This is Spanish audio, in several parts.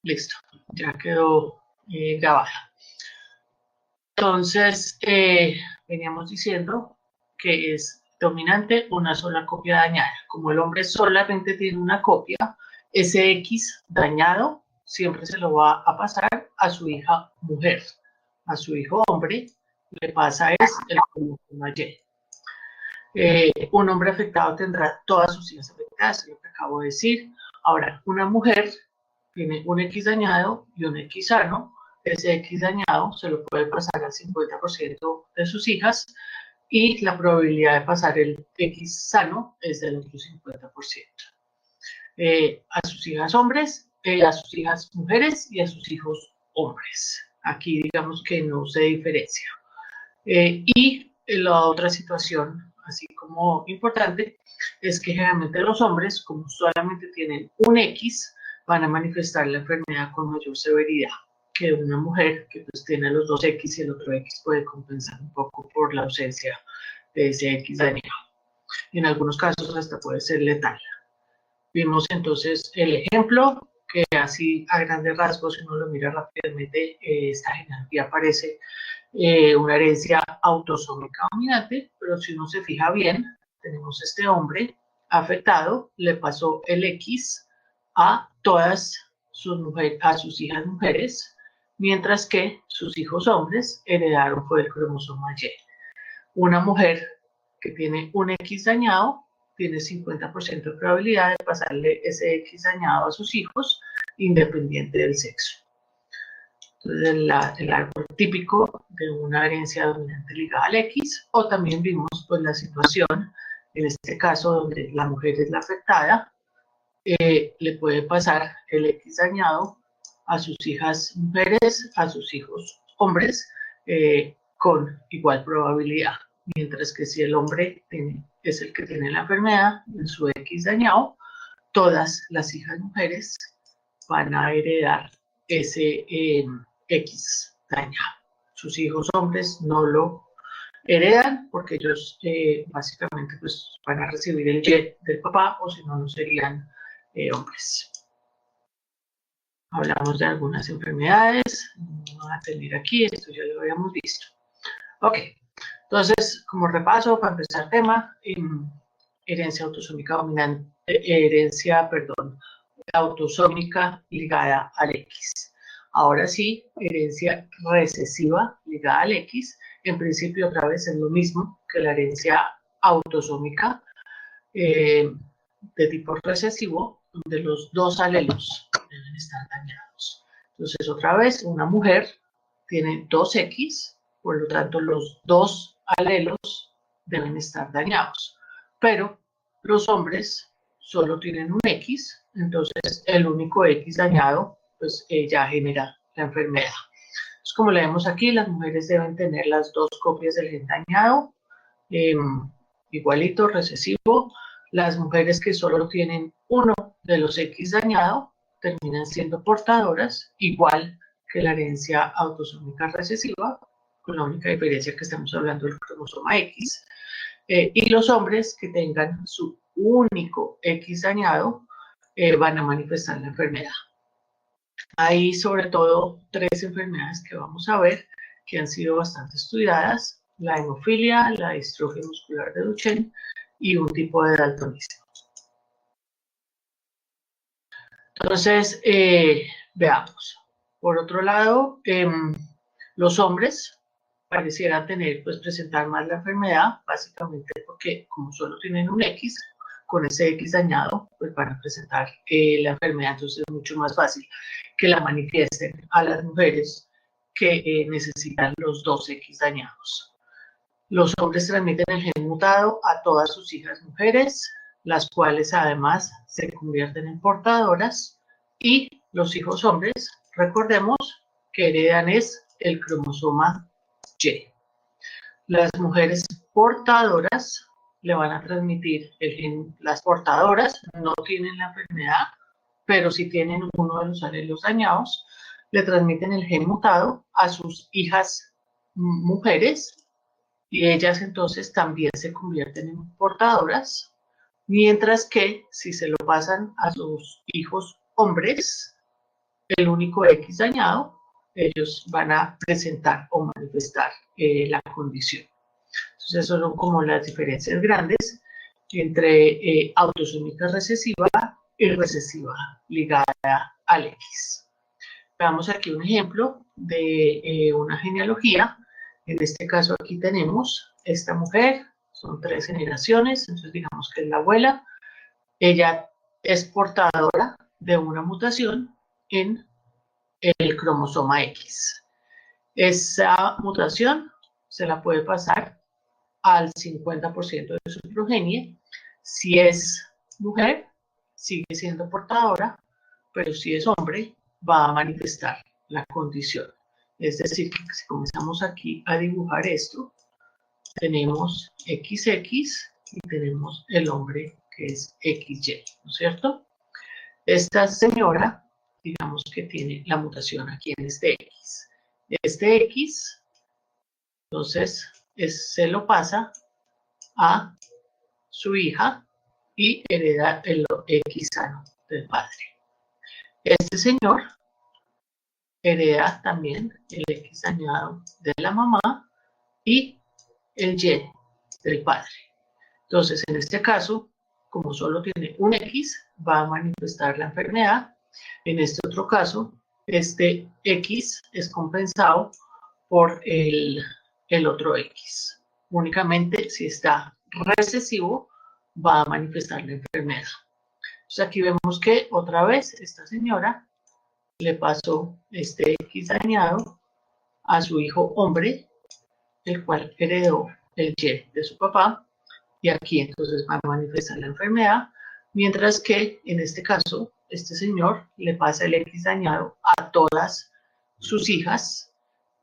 Listo, ya quedó grabada. Entonces, veníamos diciendo que es dominante una sola copia dañada. Como el hombre solamente tiene una copia, ese X dañado siempre se lo va a pasar a su hija mujer. A su hijo hombre le pasa el cromosoma Y. Un hombre afectado tendrá todas sus hijas afectadas, es lo que acabo de decir. Ahora, una mujer tiene un X dañado y un X sano. Ese X dañado se lo puede pasar al 50% de sus hijas y la probabilidad de pasar el X sano es del otro 50%. A sus hijas hombres, a sus hijas mujeres y a sus hijos hombres. Aquí digamos que no se diferencia. Y la otra situación, así como importante, es que generalmente los hombres, como solamente tienen un X, van a manifestar la enfermedad con mayor severidad que una mujer que pues tiene los dos X y el otro X puede compensar un poco por la ausencia de ese X dañado. En algunos casos hasta puede ser letal. Vimos entonces el ejemplo, que así a grandes rasgos, si uno lo mira rápidamente, esta genealogía aparece una herencia autosómica dominante, pero si uno se fija bien, tenemos este hombre afectado, le pasó el X a todas sus hijas mujeres, mientras que sus hijos hombres heredaron fue el cromosoma Y. Una mujer que tiene un X dañado tiene 50% de probabilidad de pasarle ese X dañado a sus hijos, independiente del sexo. Entonces, el árbol típico de una herencia dominante ligada al X, o también vimos pues la situación, en este caso donde la mujer es la afectada, le puede pasar el X dañado a sus hijas mujeres, a sus hijos hombres, con igual probabilidad, mientras que si el hombre es el que tiene la enfermedad en su X dañado, todas las hijas mujeres van a heredar ese X dañado. Sus hijos hombres no lo heredan porque ellos básicamente pues, van a recibir el Y del papá o si no, no serían hombres. Hablamos de algunas enfermedades, vamos a tener aquí, esto ya lo habíamos visto. Ok, entonces como repaso para empezar el tema, herencia autosómica dominante, autosómica ligada al X. Ahora sí, herencia recesiva ligada al X, en principio otra vez es lo mismo que la herencia autosómica de tipo recesivo, donde los dos alelos deben estar dañados. Entonces, otra vez, una mujer tiene dos X, por lo tanto, los dos alelos deben estar dañados. Pero los hombres solo tienen un X, entonces el único X dañado, pues ya genera la enfermedad. Entonces, como le vemos aquí, las mujeres deben tener las dos copias del gen dañado, igualito, recesivo. Las mujeres que solo tienen uno de los X dañado terminan siendo portadoras, igual que la herencia autosómica recesiva, con la única diferencia que estamos hablando del cromosoma X. Y los hombres que tengan su único X dañado van a manifestar la enfermedad. Hay sobre todo tres enfermedades que vamos a ver que han sido bastante estudiadas: la hemofilia, la distrofia muscular de Duchenne y un tipo de daltonismo. Entonces, veamos. Por otro lado, los hombres parecieran tener, pues presentar más la enfermedad, básicamente porque como solo tienen un X, con ese X dañado, pues van a presentar la enfermedad, entonces es mucho más fácil que la manifiesten a las mujeres que necesitan los dos X dañados. Los hombres transmiten el gen mutado a todas sus hijas mujeres, las cuales además se convierten en portadoras, y los hijos hombres, recordemos que heredan es el cromosoma Y. Las mujeres portadoras le van a transmitir el gen, las portadoras no tienen la enfermedad, pero si tienen uno de los alelos dañados, le transmiten el gen mutado a sus hijas mujeres y ellas entonces también se convierten en portadoras, mientras que si se lo pasan a sus hijos hombres, el único X dañado, ellos van a presentar o manifestar la condición. Entonces, esas son como las diferencias grandes entre autosómica recesiva y recesiva ligada al X. Veamos aquí un ejemplo de una genealogía. En este caso aquí tenemos esta mujer, son 3 generaciones, entonces digamos que es la abuela. Ella es portadora de una mutación en el cromosoma X. Esa mutación se la puede pasar al 50% de su progenie. Si es mujer, sigue siendo portadora, pero si es hombre, va a manifestar la condición. Es decir, que si comenzamos aquí a dibujar esto, tenemos XX y tenemos el hombre que es XY, ¿no es cierto? Esta señora, digamos que tiene la mutación aquí en este X. Este X, entonces, se lo pasa a su hija y hereda el X sano del padre. Este señor hereda también el X dañado de la mamá y el Y del padre. Entonces, en este caso, como solo tiene un X, va a manifestar la enfermedad. En este otro caso, este X es compensado por el otro X. Únicamente si está recesivo, va a manifestar la enfermedad. Entonces aquí vemos que otra vez esta señora le pasó este X dañado a su hijo hombre, el cual heredó el Y de su papá, y aquí entonces va a manifestar la enfermedad, mientras que en este caso, este señor le pasa el X dañado a todas sus hijas,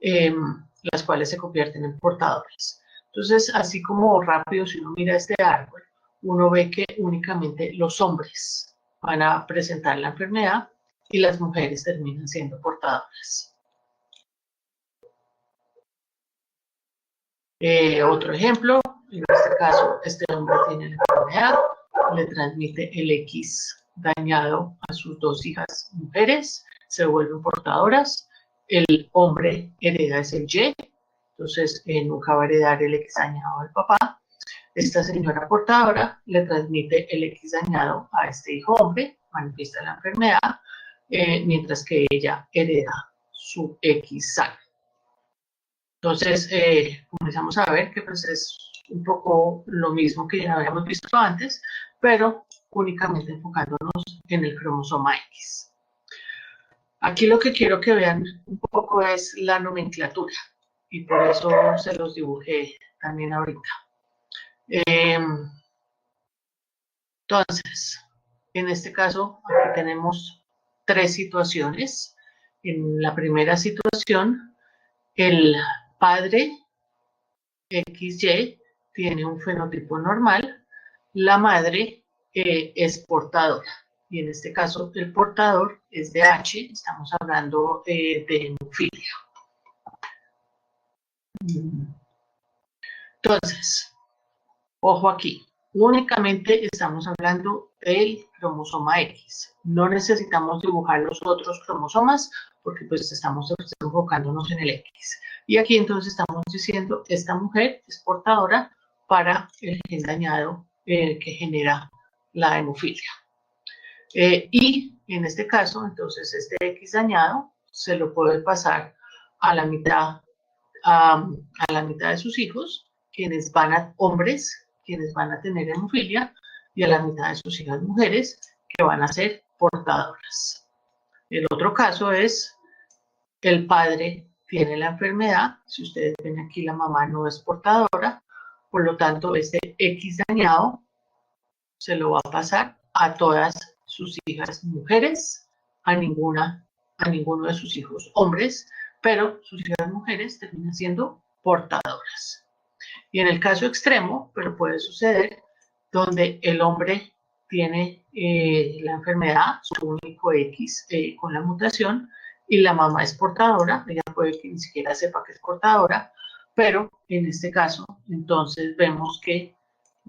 las cuales se convierten en portadoras. Entonces, así como rápido, si uno mira este árbol, uno ve que únicamente los hombres van a presentar la enfermedad y las mujeres terminan siendo portadoras. Otro ejemplo, en este caso, este hombre tiene la enfermedad, le transmite el X dañado a sus 2 hijas mujeres, se vuelven portadoras, el hombre hereda ese Y, entonces nunca va a heredar el X dañado al papá. Esta señora portadora le transmite el X dañado a este hijo hombre, manifiesta la enfermedad, mientras que ella hereda su X sano. Entonces, comenzamos a ver que pues, es un poco lo mismo que ya habíamos visto antes, pero únicamente enfocándonos en el cromosoma X. Aquí lo que quiero que vean un poco es la nomenclatura, y por eso se los dibujé también ahorita. Entonces, en este caso, aquí tenemos 3 situaciones. En la primera situación, el padre XY tiene un fenotipo normal, la madre es portadora, y en este caso el portador es de H, estamos hablando de hemofilia. Entonces, ojo aquí, únicamente estamos hablando del cromosoma X, no necesitamos dibujar los otros cromosomas porque pues estamos enfocándonos en el X. Y aquí entonces estamos diciendo, esta mujer es portadora para el gen dañado que genera la hemofilia. Y en este caso, entonces, este X dañado se lo puede pasar a la mitad, a la mitad de sus hijos, quienes van a, hombres, quienes van a tener hemofilia, y a la mitad de sus hijas mujeres, que van a ser portadoras. El otro caso es el padre tiene la enfermedad, si ustedes ven aquí la mamá no es portadora, por lo tanto este X dañado se lo va a pasar a todas sus hijas mujeres, a ninguno de sus hijos hombres, pero sus hijas mujeres terminan siendo portadoras. Y en el caso extremo, pero puede suceder, donde el hombre tiene la enfermedad, su único X con la mutación, y la mamá es portadora, ella puede que ni siquiera sepa que es portadora, pero en este caso, entonces vemos que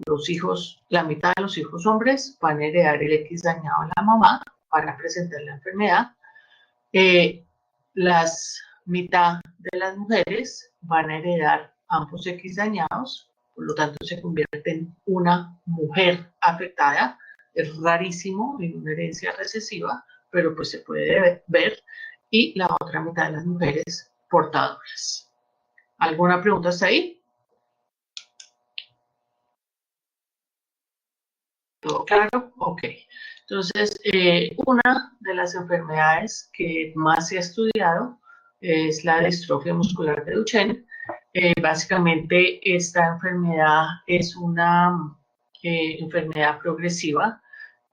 los hijos, la mitad de los hijos hombres van a heredar el X dañado a la mamá, van a presentar la enfermedad, Las mitad de las mujeres van a heredar ambos X dañados, por lo tanto se convierte en una mujer afectada. Es rarísimo en una herencia recesiva, pero pues se puede ver. Y la otra mitad de las mujeres portadoras. ¿Alguna pregunta hasta ahí? ¿Todo claro? Ok. Entonces, una de las enfermedades que más se ha estudiado es la distrofia muscular de Duchenne. Básicamente, esta enfermedad es una enfermedad progresiva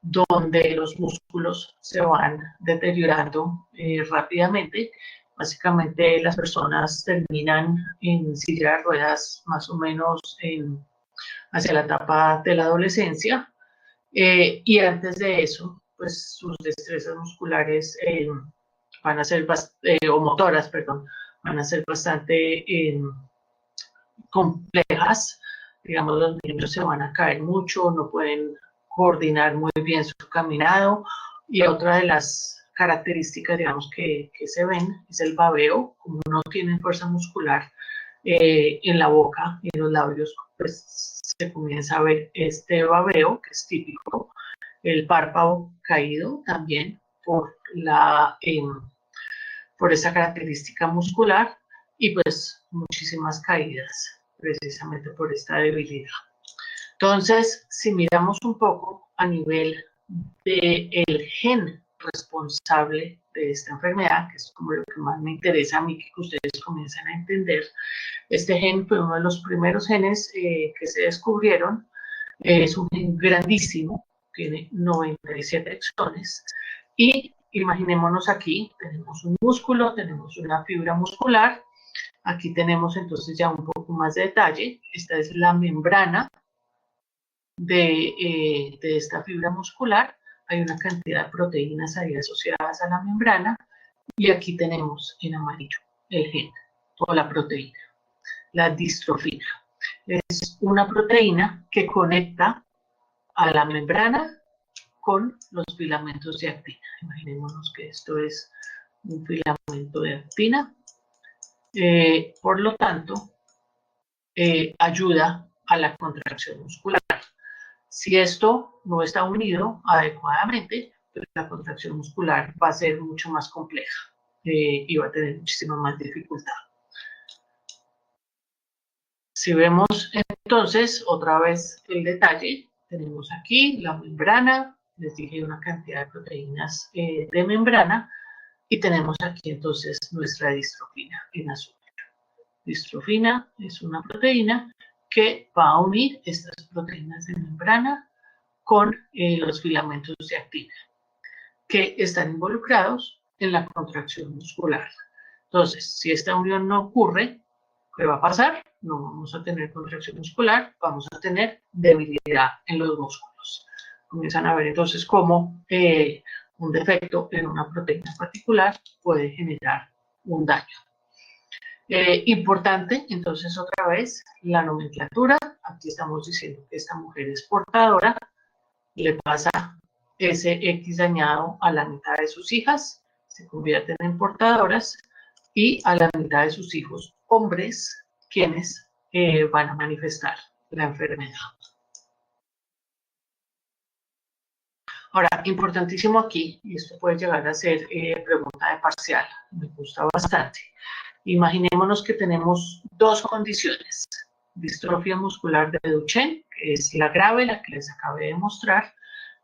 donde los músculos se van deteriorando rápidamente. Básicamente, las personas terminan en silla de ruedas más o menos hacia la etapa de la adolescencia. Y antes de eso, pues sus destrezas musculares van a ser, o motoras, perdón, van a ser bastante complejas. Digamos, los niños se van a caer mucho, no pueden coordinar muy bien su caminado. Y otra de las características, digamos, que se ven es el babeo. Como no tienen fuerza muscular en la boca y en los labios, pues se comienza a ver este babeo, que es típico. El párpado caído también por esa característica muscular, y pues muchísimas caídas precisamente por esta debilidad. Entonces, si miramos un poco a nivel del gen responsable de esta enfermedad, que es como lo que más me interesa a mí que ustedes comiencen a entender, este gen fue uno de los primeros genes que se descubrieron. Es un gen grandísimo, tiene 97 exones, y imaginémonos aquí, tenemos un músculo, tenemos una fibra muscular. Aquí tenemos entonces ya un poco más de detalle. Esta es la membrana de esta fibra muscular. Hay una cantidad de proteínas ahí asociadas a la membrana, y aquí tenemos en amarillo el gen o la proteína, la distrofina. Es una proteína que conecta a la membrana con los filamentos de actina. Imaginémonos que esto es un filamento de actina. Por lo tanto, ayuda a la contracción muscular. Si esto no está unido adecuadamente, pues la contracción muscular va a ser mucho más compleja y va a tener muchísima más dificultad. Si vemos entonces otra vez el detalle, tenemos aquí la membrana, les dije una cantidad de proteínas de membrana, y tenemos aquí entonces nuestra distrofina en azul. Distrofina es una proteína que va a unir estas proteínas de membrana con los filamentos de actina, que están involucrados en la contracción muscular. Entonces, si esta unión no ocurre, ¿qué va a pasar? No vamos a tener contracción muscular, vamos a tener debilidad en los músculos. Comienzan a ver entonces cómo un defecto en una proteína particular puede generar un daño. Importante, entonces, otra vez, la nomenclatura. Aquí estamos diciendo que esta mujer es portadora, le pasa ese X dañado a la mitad de sus hijas, se convierten en portadoras, y a la mitad de sus hijos hombres, quienes van a manifestar la enfermedad. Ahora, importantísimo aquí, y esto puede llegar a ser pregunta de parcial, me gusta bastante. Imaginémonos que tenemos dos condiciones: distrofia muscular de Duchenne, que es la grave, la que les acabé de mostrar,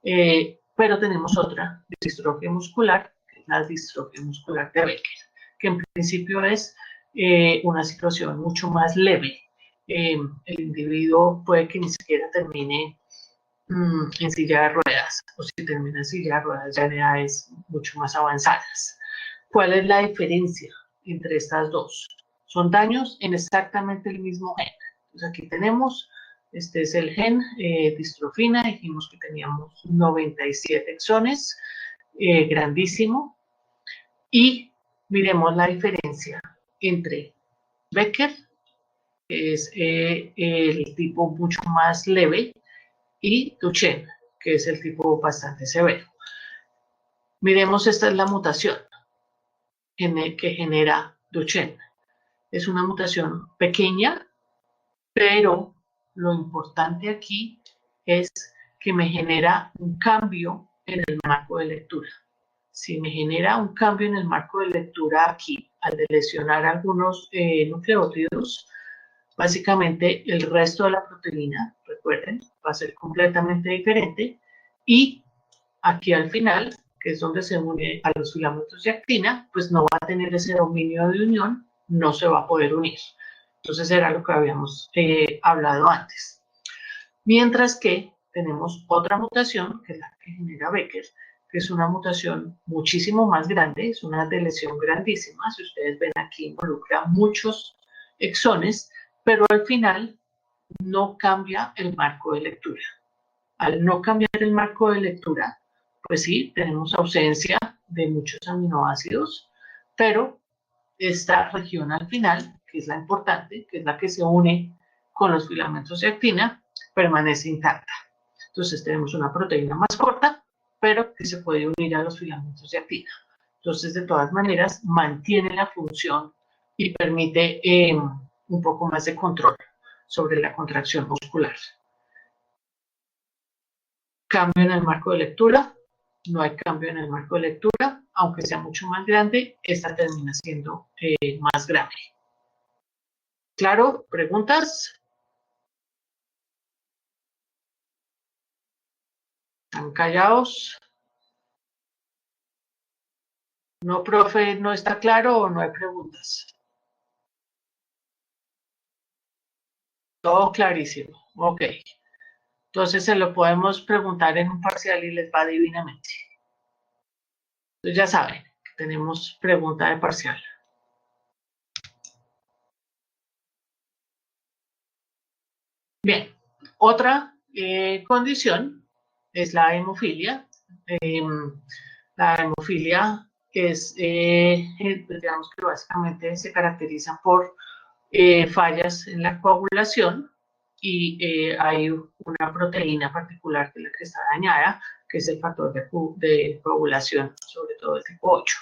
pero tenemos otra distrofia muscular, que es la distrofia muscular de Becker, que en principio es una situación mucho más leve. El individuo puede que ni siquiera termine en silla de ruedas, o si termina en silla de ruedas ya en edades mucho más avanzadas. ¿Cuál es la diferencia entre estas dos? Son daños en exactamente el mismo gen. Entonces aquí tenemos, este es el gen distrofina, dijimos que teníamos 97 exones, grandísimo, y miremos la diferencia entre Becker, que es el tipo mucho más leve, y Duchenne, que es el tipo bastante severo. Miremos, esta es la mutación. que genera Duchenne. Es una mutación pequeña, pero lo importante aquí es que me genera un cambio en el marco de lectura. Si me genera un cambio en el marco de lectura aquí, al lesionar algunos nucleótidos, básicamente el resto de la proteína, recuerden, va a ser completamente diferente y aquí al final, que es donde se une a los filamentos de actina, pues no va a tener ese dominio de unión, no se va a poder unir. Entonces era lo que habíamos hablado antes. Mientras que tenemos otra mutación, que es la que genera Becker, que es una mutación muchísimo más grande, es una deleción grandísima. Si ustedes ven aquí, involucra muchos exones, pero al final no cambia el marco de lectura. Al no cambiar el marco de lectura, pues sí, tenemos ausencia de muchos aminoácidos, pero esta región al final, que es la importante, que es la que se une con los filamentos de actina, permanece intacta. Entonces tenemos una proteína más corta, pero que se puede unir a los filamentos de actina. Entonces, de todas maneras, mantiene la función y permite un poco más de control sobre la contracción muscular. Cambio en el marco de lectura, no hay cambio en el marco de lectura, aunque sea mucho más grande, esta termina siendo más grave. ¿Claro? ¿Preguntas? ¿Están callados? No, profe, ¿no está claro o no hay preguntas? Todo clarísimo. Ok. Entonces se lo podemos preguntar en un parcial y les va divinamente. Entonces ya saben que tenemos pregunta de parcial. Bien, otra condición es la hemofilia. La hemofilia es, pues digamos que básicamente se caracteriza por fallas en la coagulación y hay una proteína particular que es la que está dañada, que es el factor de coagulación, sobre todo el tipo 8.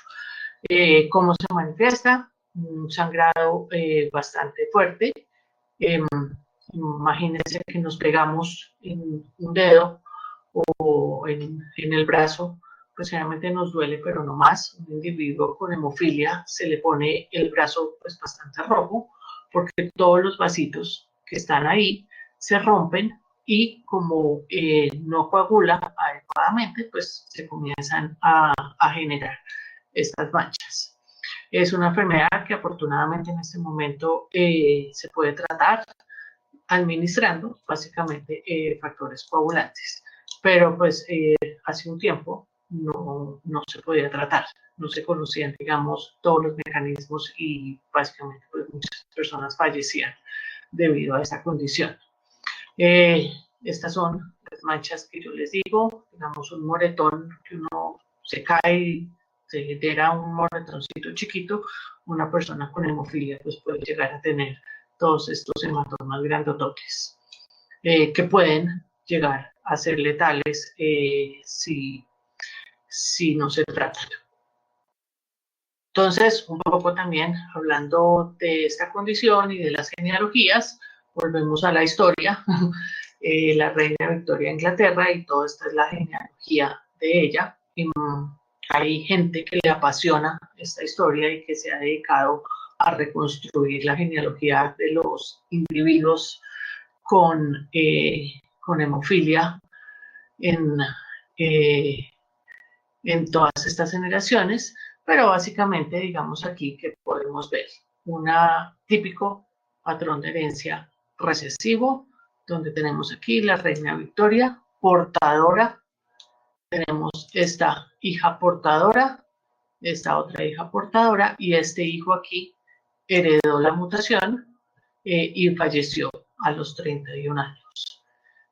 ¿Cómo se manifiesta? Un sangrado bastante fuerte. Imagínense que nos pegamos en un dedo o en el brazo, pues generalmente nos duele, pero no más. Un individuo con hemofilia se le pone el brazo pues bastante rojo porque todos los vasitos que están ahí se rompen y como no coagula adecuadamente, pues se comienzan a generar estas manchas. Es una enfermedad que afortunadamente en este momento se puede tratar administrando básicamente factores coagulantes. Pero pues hace un tiempo no se podía tratar, no se conocían, digamos, todos los mecanismos y básicamente pues, muchas personas fallecían debido a esta condición. Estas son las manchas que yo les digo, digamos un moretón que uno se cae y se genera un moretoncito chiquito, una persona con hemofilia pues puede llegar a tener todos estos hematomas grandototes que pueden llegar a ser letales si no se tratan. Entonces, un poco también hablando de esta condición y de las genealogías, volvemos a la historia, la reina Victoria de Inglaterra y toda esta es la genealogía de ella. Hay gente que le apasiona esta historia y que se ha dedicado a reconstruir la genealogía de los individuos con hemofilia en, eh, en todas estas generaciones, pero básicamente digamos aquí que podemos ver un típico patrón de herencia recesivo, donde tenemos aquí la reina Victoria, portadora, tenemos esta hija portadora, esta otra hija portadora y este hijo aquí heredó la mutación y falleció a los 31 años.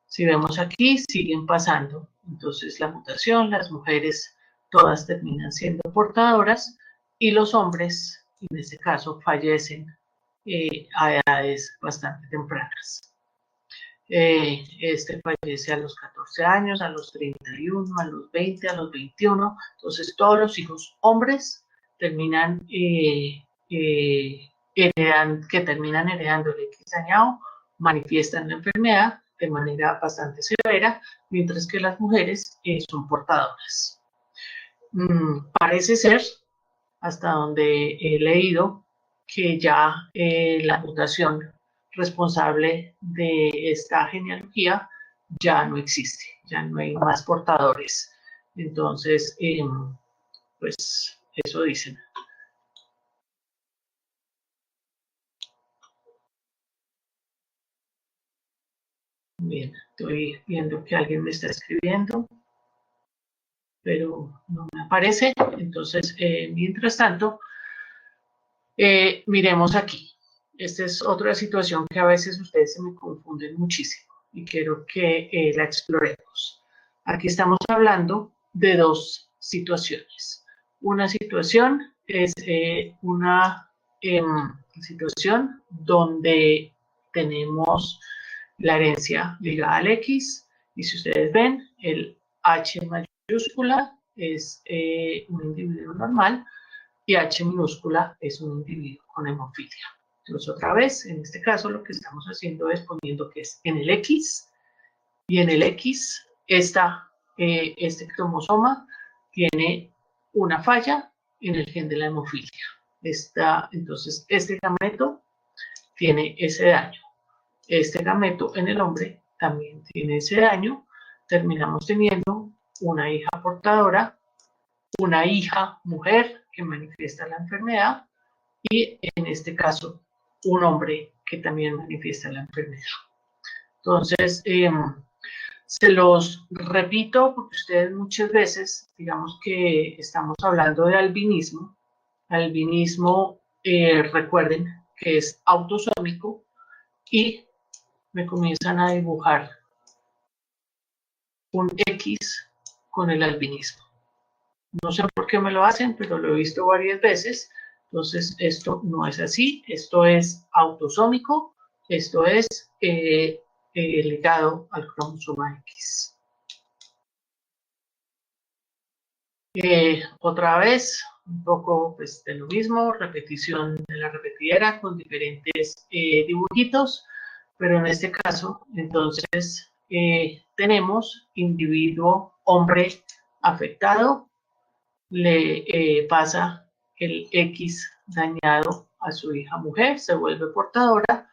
Si vemos aquí, siguen pasando. Entonces la mutación, las mujeres todas terminan siendo portadoras y los hombres, en este caso, fallecen a edades bastante tempranas. Este fallece a los 14 años, a los 31, a los 20, a los 21. Entonces todos los hijos hombres terminan que terminan heredando el X dañado manifiestan la enfermedad de manera bastante severa, mientras que las mujeres son portadoras. Parece ser, hasta donde he leído, que ya la mutación responsable de esta genealogía ya no existe, ya no hay más portadores. Entonces, pues eso dicen. Bien, estoy viendo que alguien me está escribiendo, pero no me aparece. Entonces, mientras tanto, miremos aquí. Esta es otra situación que a veces ustedes se me confunden muchísimo y quiero que la exploremos. Aquí estamos hablando de dos situaciones. Una situación es una situación donde tenemos la herencia ligada al X y si ustedes ven, el H mayúscula es un individuo normal y H minúscula es un individuo con hemofilia. Entonces, otra vez, en este caso, lo que estamos haciendo es poniendo que es en el X, y en el X, este cromosoma tiene una falla en el gen de la hemofilia. Entonces, este gameto tiene ese daño. Este gameto en el hombre también tiene ese daño. Terminamos teniendo una hija portadora, una hija mujer que manifiesta la enfermedad y en este caso un hombre que también manifiesta la enfermedad. Entonces, se los repito porque ustedes muchas veces, digamos que estamos hablando de albinismo. Albinismo, recuerden que es autosómico y me comienzan a dibujar un X con el albinismo. No sé por qué me lo hacen, pero lo he visto varias veces. Entonces, esto no es así. Esto es autosómico. Esto es ligado al cromosoma X. Otra vez, un poco pues, de lo mismo, repetición de la repetidera con diferentes dibujitos, pero en este caso, entonces, tenemos individuo hombre afectado, le pasa el X dañado a su hija mujer, se vuelve portadora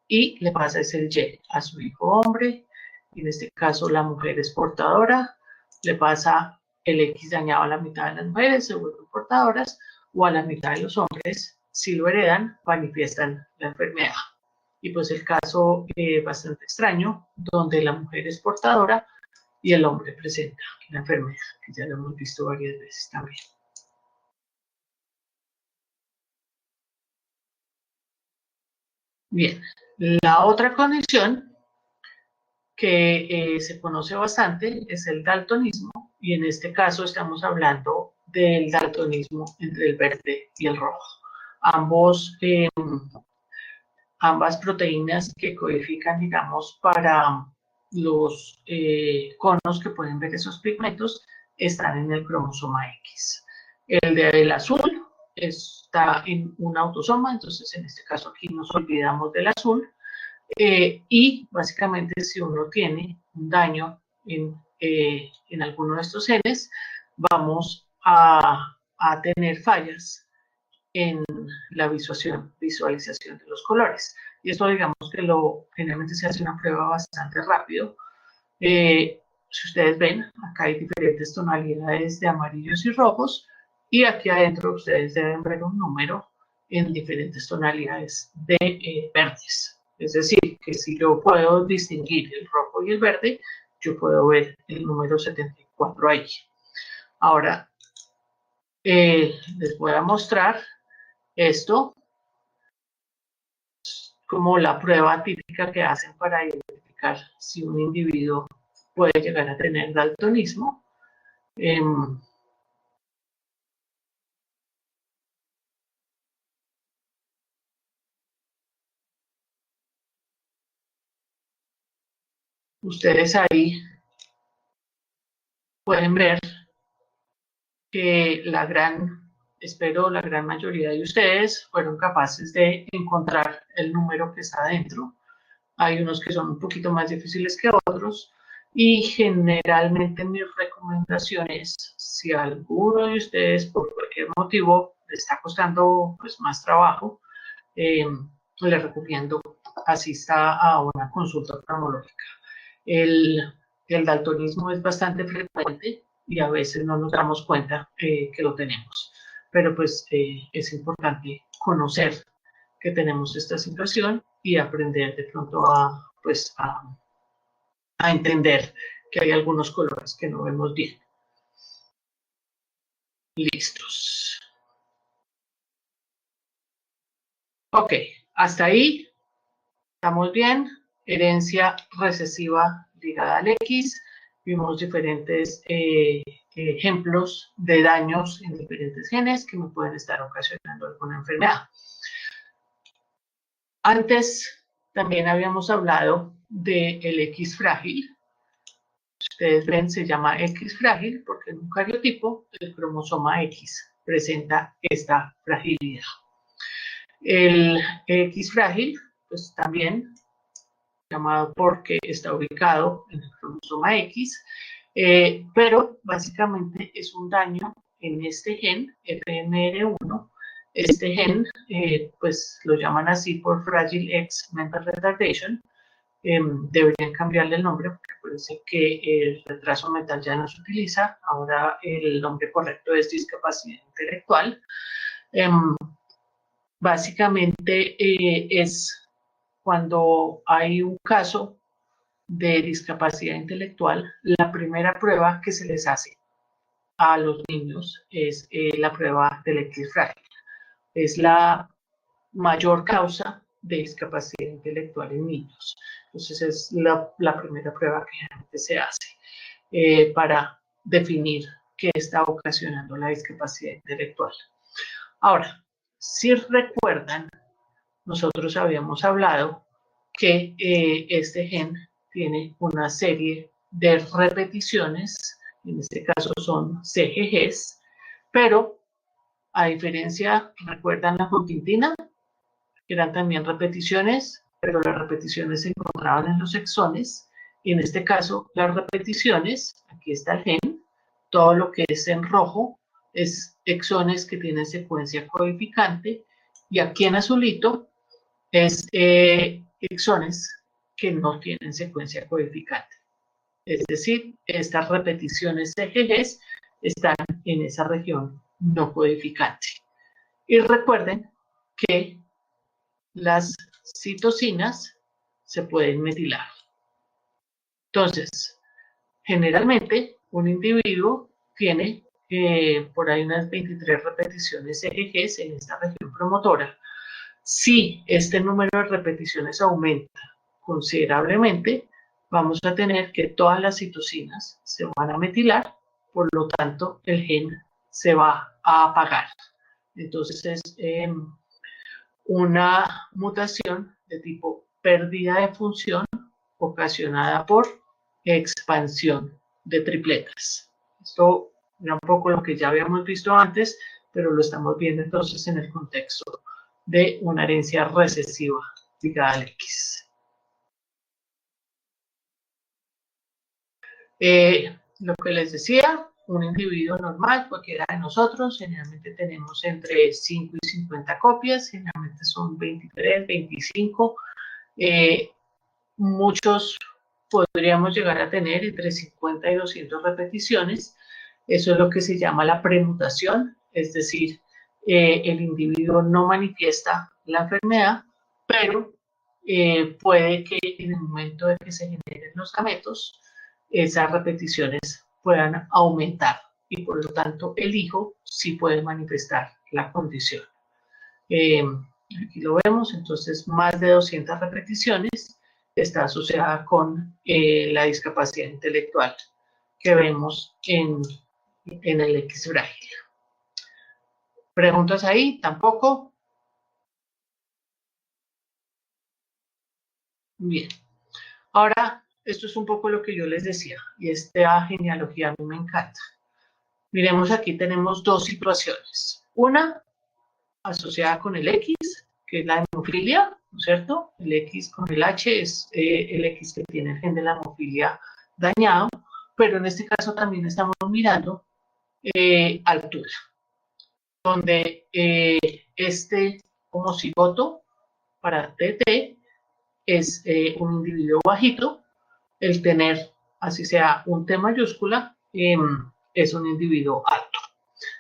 y le pasa ese Y a su hijo hombre. En este caso la mujer es portadora, le pasa el X dañado a la mitad de las mujeres, se vuelven portadoras, o a la mitad de los hombres, si lo heredan, manifiestan la enfermedad. Y pues el caso bastante extraño, donde la mujer es portadora y el hombre presenta la enfermedad, que ya lo hemos visto varias veces también. Bien, la otra condición que se conoce bastante es el daltonismo y en este caso estamos hablando del daltonismo entre el verde y el rojo. Ambas proteínas que codifican, digamos, para los conos que pueden ver esos pigmentos están en el cromosoma X. El del azul está en un autosoma, entonces en este caso aquí nos olvidamos del azul. Y básicamente si uno tiene un daño en alguno de estos genes, vamos a tener fallas en la visualización de los colores. Y esto digamos que generalmente se hace una prueba bastante rápido. Si ustedes ven, acá hay diferentes tonalidades de amarillos y rojos y aquí adentro ustedes deben ver un número en diferentes tonalidades de verdes. Es decir, que si yo puedo distinguir el rojo y el verde, yo puedo ver el número 74 ahí. Ahora, les voy a mostrar esto como la prueba típica que hacen para identificar si un individuo puede llegar a tener daltonismo. Ustedes ahí pueden ver que la gran espero la gran mayoría de ustedes fueron capaces de encontrar el número que está adentro. Hay unos que son un poquito más difíciles que otros y generalmente mi recomendación es, si a alguno de ustedes por cualquier motivo le está costando pues, más trabajo, les recomiendo asista a una consulta oftalmológica. El daltonismo es bastante frecuente y a veces no nos damos cuenta que lo tenemos, pero pues es importante conocer que tenemos esta situación y aprender de pronto pues, a entender que hay algunos colores que no vemos bien. Listos. Ok, hasta ahí estamos bien. Herencia recesiva ligada al X. Vimos diferentes ejemplos de daños en diferentes genes que me pueden estar ocasionando alguna enfermedad. Antes también habíamos hablado del X frágil. Ustedes ven, se llama X frágil porque en un cariotipo el cromosoma X presenta esta fragilidad. El X frágil, pues también llamado porque está ubicado en el cromosoma X, pero básicamente es un daño en este gen, FMR1. Este gen, pues lo llaman así por Fragile X Mental Retardation. Deberían cambiarle el nombre porque parece que el retraso mental ya no se utiliza. Ahora el nombre correcto es discapacidad intelectual. Básicamente es cuando hay un caso de discapacidad intelectual, la primera prueba que se les hace a los niños es la prueba del X frágil. Es la mayor causa de discapacidad intelectual en niños. Entonces es la primera prueba que generalmente se hace para definir qué está ocasionando la discapacidad intelectual. Ahora, si recuerdan, nosotros habíamos hablado que este gen tiene una serie de repeticiones, en este caso son CGGs, pero a diferencia, ¿recuerdan la huntingtina? Eran también repeticiones, pero las repeticiones se encontraban en los exones, y en este caso las repeticiones, aquí está el gen, todo lo que es en rojo es exones que tienen secuencia codificante, y aquí en azulito es exones que no tienen secuencia codificante. Es decir, estas repeticiones CGGs están en esa región no codificante. Y recuerden que las citocinas se pueden metilar. Entonces, generalmente un individuo tiene por ahí unas 23 repeticiones CGGs en esta región promotora. Si este número de repeticiones aumenta considerablemente, vamos a tener que todas las citocinas se van a metilar, por lo tanto el gen se va a apagar. Entonces es una mutación de tipo pérdida de función ocasionada por expansión de tripletas. Esto era un poco lo que ya habíamos visto antes, pero lo estamos viendo entonces en el contexto de una herencia recesiva ligada al X. Lo que les decía, un individuo normal, cualquiera de nosotros, generalmente tenemos entre 5 y 50 copias, generalmente son 23, 25. Muchos podríamos llegar a tener entre 50 y 200 repeticiones. Eso es lo que se llama la premutación, es decir, el individuo no manifiesta la enfermedad, pero puede que en el momento de que se generen los gametos, esas repeticiones puedan aumentar y por lo tanto el hijo sí puede manifestar la condición. Aquí lo vemos, entonces más de 200 repeticiones está asociada con la discapacidad intelectual que vemos en el X frágil. ¿Preguntas ahí? ¿Tampoco? Bien. Ahora, esto es un poco lo que yo les decía, y esta genealogía a mí me encanta. Miremos, aquí tenemos dos situaciones. Una asociada con el X, que es la hemofilia, ¿no es cierto? El X con el H es el X que tiene el gen de la hemofilia dañado, pero en este caso también estamos mirando altura, donde este homocigoto para TT es un individuo bajito, el tener, así sea un T mayúscula, es un individuo alto.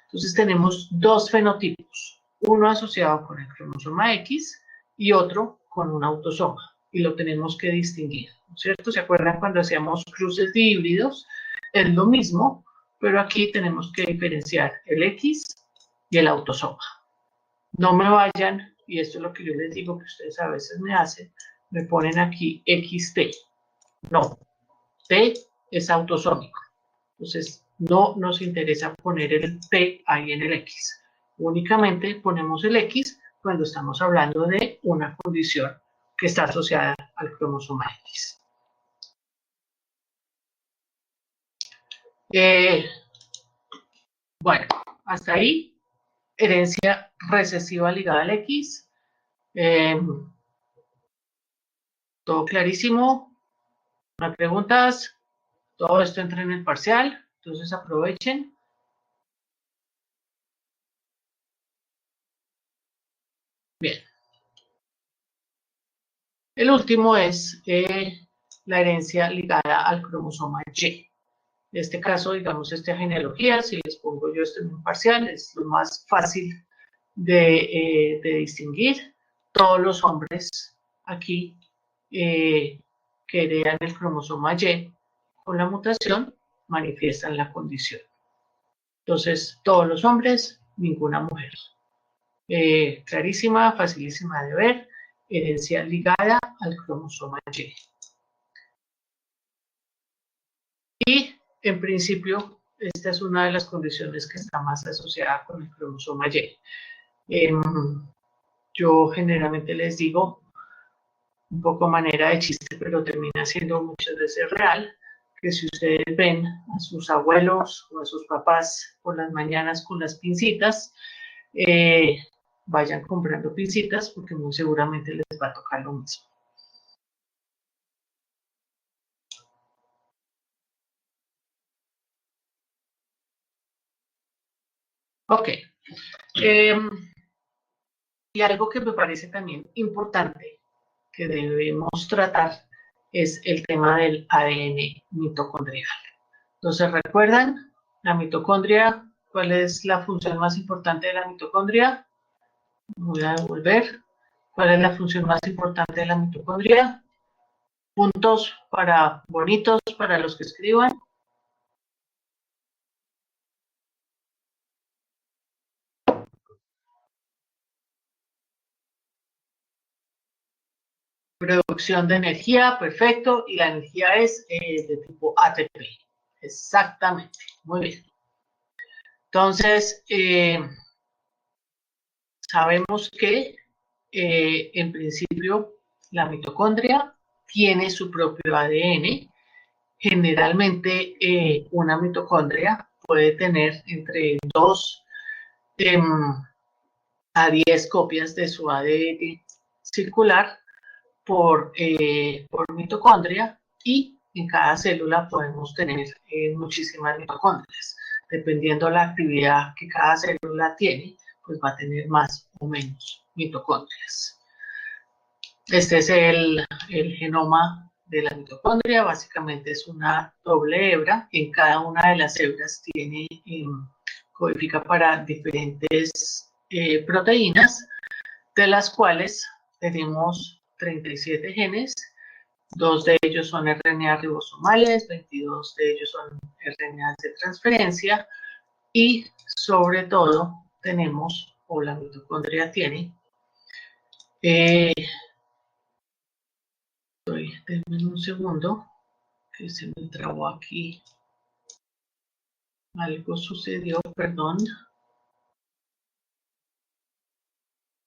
Entonces tenemos dos fenotipos, uno asociado con el cromosoma X y otro con un autosoma, y lo tenemos que distinguir, ¿no es cierto? ¿Se acuerdan cuando hacíamos cruces de híbridos? Es lo mismo, pero aquí tenemos que diferenciar el X y el autosoma. No me vayan, y esto es lo que yo les digo que ustedes a veces me hacen, me ponen aquí XT. No, T es autosómico. Entonces, no nos interesa poner el T ahí en el X. Únicamente ponemos el X cuando estamos hablando de una condición que está asociada al cromosoma X. Bueno, hasta ahí, herencia recesiva ligada al X. Todo clarísimo. ¿No hay preguntas? Todo esto entra en el parcial, entonces aprovechen. Bien. El último es la herencia ligada al cromosoma Y. En este caso, digamos, esta genealogía, si les pongo yo esto en un parcial, es lo más fácil de distinguir. Todos los hombres aquí que heredan el cromosoma Y con la mutación manifiestan la condición. Entonces, todos los hombres, ninguna mujer. Clarísima, facilísima de ver, herencia ligada al cromosoma Y. Y, en principio, esta es una de las condiciones que está más asociada con el cromosoma Y. Yo generalmente les digo, un poco manera de chiste, pero termina siendo muchas veces real, que si ustedes ven a sus abuelos o a sus papás por las mañanas con las pincitas, vayan comprando pincitas porque muy seguramente les va a tocar lo mismo. Ok. Y algo que me parece también importante que debemos tratar es el tema del ADN mitocondrial. Entonces, ¿recuerdan la mitocondria? ¿Cuál es la función más importante de la mitocondria? Voy a devolver. ¿Cuál es la función más importante de la mitocondria? Puntos para bonitos para los que escriban. Producción de energía, perfecto. Y la energía es de tipo ATP. Exactamente. Muy bien. Entonces, sabemos que en principio la mitocondria tiene su propio ADN. Generalmente una mitocondria puede tener entre 2 a 10 copias de su ADN circular por mitocondria, y en cada célula podemos tener muchísimas mitocondrias. Dependiendo de la actividad que cada célula tiene, pues va a tener más o menos mitocondrias. Este es el genoma de la mitocondria. Básicamente es una doble hebra. En cada una de las hebras tiene codifica para diferentes proteínas, de las cuales tenemos 37 genes. 2 de ellos son RNA ribosomales, 22 de ellos son RNA de transferencia, y sobre todo tenemos, o la mitocondria tiene, denme un segundo, que se me trabó aquí, algo sucedió, perdón.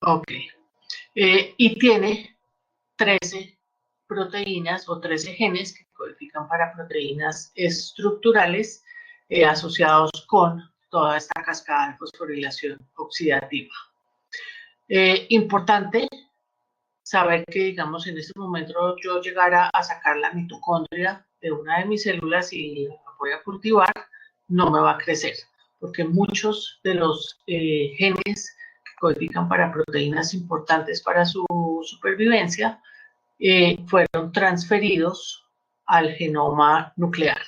Ok, y tiene 13 proteínas o 13 genes que codifican para proteínas estructurales asociados con toda esta cascada de fosforilación oxidativa. Importante saber que, digamos, en este momento yo llegara a sacar la mitocondria de una de mis células y la voy a cultivar, no me va a crecer, porque muchos de los genes que codifican para proteínas importantes para su supervivencia fueron transferidos al genoma nuclear.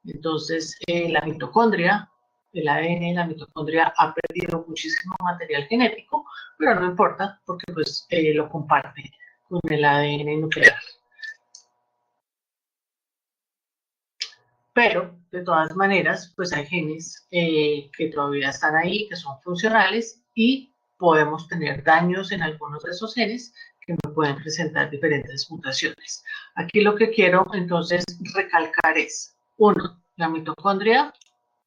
Entonces, la mitocondria, el ADN de la mitocondria ha perdido muchísimo material genético, pero no importa porque pues, lo comparte con el ADN nuclear. Pero, de todas maneras, pues hay genes que todavía están ahí, que son funcionales y podemos tener daños en algunos de esos genes que me pueden presentar diferentes mutaciones. Aquí lo que quiero entonces recalcar es, uno, la mitocondria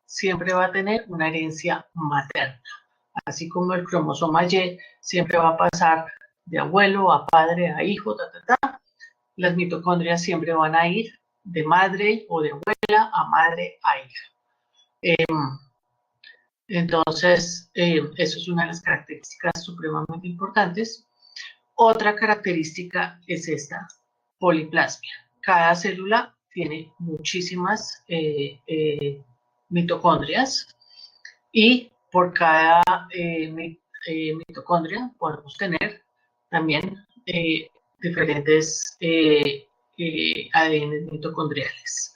siempre va a tener una herencia materna, así como el cromosoma Y siempre va a pasar de abuelo a padre a hijo, las mitocondrias siempre van a ir de madre o de abuela a madre a hija. Entonces, eso es una de las características supremamente importantes. Otra característica es esta, poliplasmia. Cada célula tiene muchísimas mitocondrias y por cada mitocondria podemos tener también diferentes ADN mitocondriales.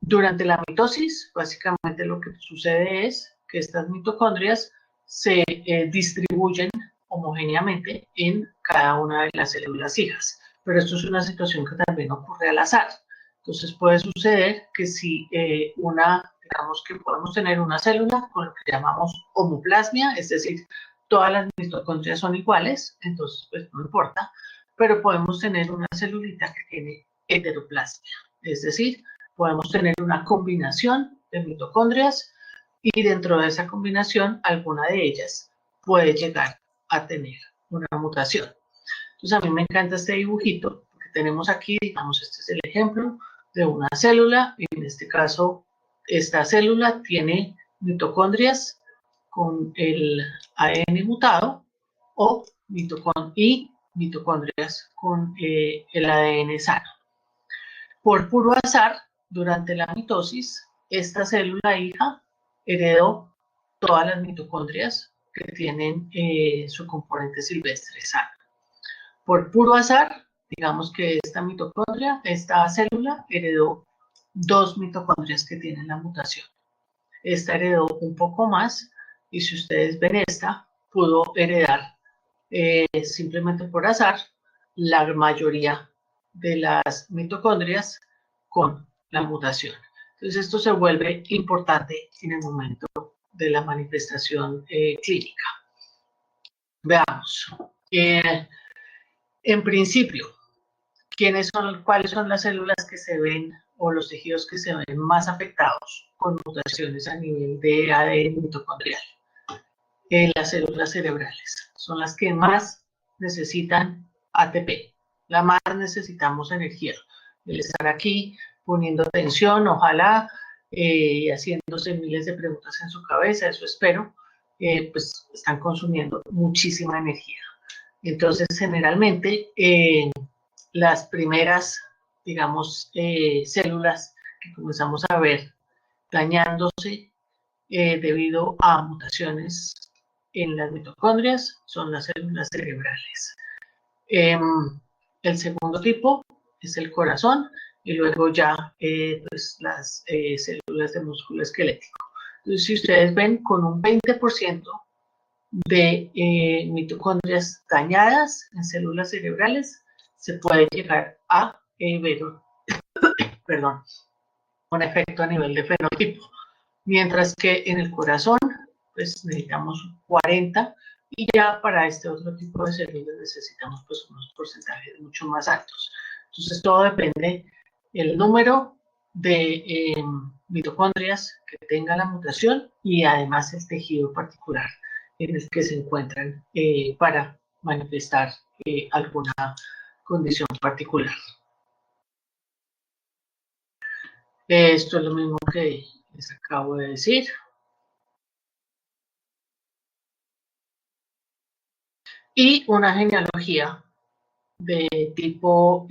Durante la mitosis, básicamente lo que sucede es que estas mitocondrias se distribuyen homogéneamente en cada una de las células hijas. Pero esto es una situación que también ocurre al azar. Entonces puede suceder que si digamos que podemos tener una célula con lo que llamamos homoplasmia, es decir, todas las mitocondrias son iguales, entonces pues no importa, pero podemos tener una celulita que tiene heteroplasmia, es decir, podemos tener una combinación de mitocondrias y dentro de esa combinación alguna de ellas puede llegar a tener una mutación. Entonces a mí me encanta este dibujito porque tenemos aquí, digamos, este es el ejemplo de una célula, y en este caso esta célula tiene mitocondrias con el ADN mutado o mitocondrias con el ADN sano. Por puro azar, durante la mitosis, esta célula hija heredó todas las mitocondrias que tienen su componente silvestre sano. Por puro azar, digamos que esta célula heredó 2 mitocondrias que tienen la mutación. Esta heredó un poco más y si ustedes ven esta, pudo heredar simplemente por azar la mayoría de las mitocondrias con la mutación. Entonces esto se vuelve importante en el momento de la manifestación clínica. Veamos. En principio, ¿cuáles son las células que se ven o los tejidos que se ven más afectados con mutaciones a nivel de ADN mitocondrial? Las células cerebrales son las que más necesitan ATP, la más necesitamos energía. El estar aquí poniendo atención, ojalá, haciéndose miles de preguntas en su cabeza, eso espero, pues están consumiendo muchísima energía. Entonces, generalmente, las primeras, digamos, células que comenzamos a ver dañándose debido a mutaciones en las mitocondrias son las células cerebrales. El segundo tipo es el corazón y luego ya pues las células de músculo esquelético. Entonces, si ustedes ven, con un 20% de mitocondrias dañadas en células cerebrales, se puede llegar a ver un efecto a nivel de fenotipo. Mientras que en el corazón, pues necesitamos 40 y ya para este otro tipo de células necesitamos pues unos porcentajes mucho más altos. Entonces todo depende del número de mitocondrias que tenga la mutación y además el tejido particular en el que se encuentran para manifestar alguna condición particular. Esto es lo mismo que les acabo de decir. Y una genealogía de tipo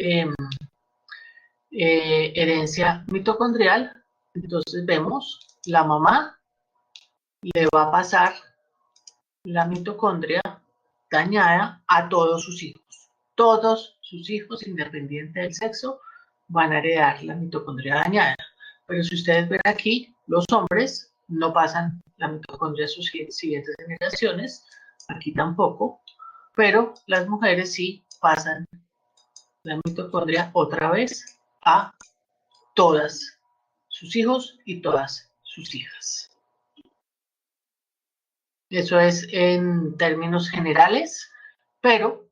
herencia mitocondrial. Entonces vemos la mamá le va a pasar la mitocondria dañada a todos sus hijos. Todos sus hijos, independiente del sexo, van a heredar la mitocondria dañada. Pero si ustedes ven aquí, los hombres no pasan la mitocondria a sus siguientes generaciones, aquí tampoco, pero las mujeres sí pasan la mitocondria otra vez a todas sus hijos y todas sus hijas. Eso es en términos generales, pero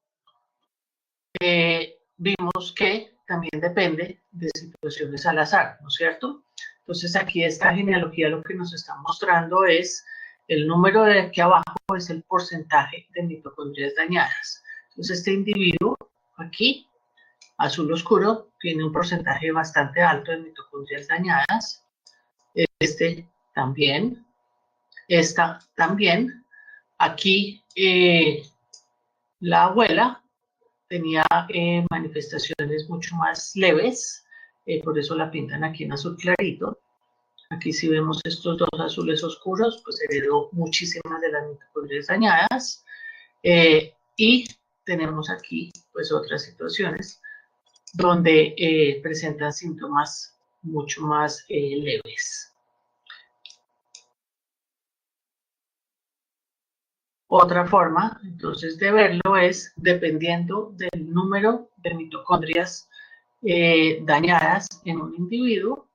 vimos que también depende de situaciones al azar, ¿no es cierto? Entonces aquí esta genealogía lo que nos está mostrando es el número de aquí abajo es el porcentaje de mitocondrias dañadas. Entonces este individuo aquí, azul oscuro, tiene un porcentaje bastante alto de mitocondrias dañadas. Este también, esta también. Aquí la abuela tenía manifestaciones mucho más leves, por eso la pintan aquí en azul clarito. Aquí si vemos estos dos azules oscuros, pues heredó muchísimas de las mitocondrias dañadas. Y tenemos aquí pues otras situaciones donde presentan síntomas mucho más leves. Otra forma, entonces, de verlo es dependiendo del número de mitocondrias dañadas en un individuo,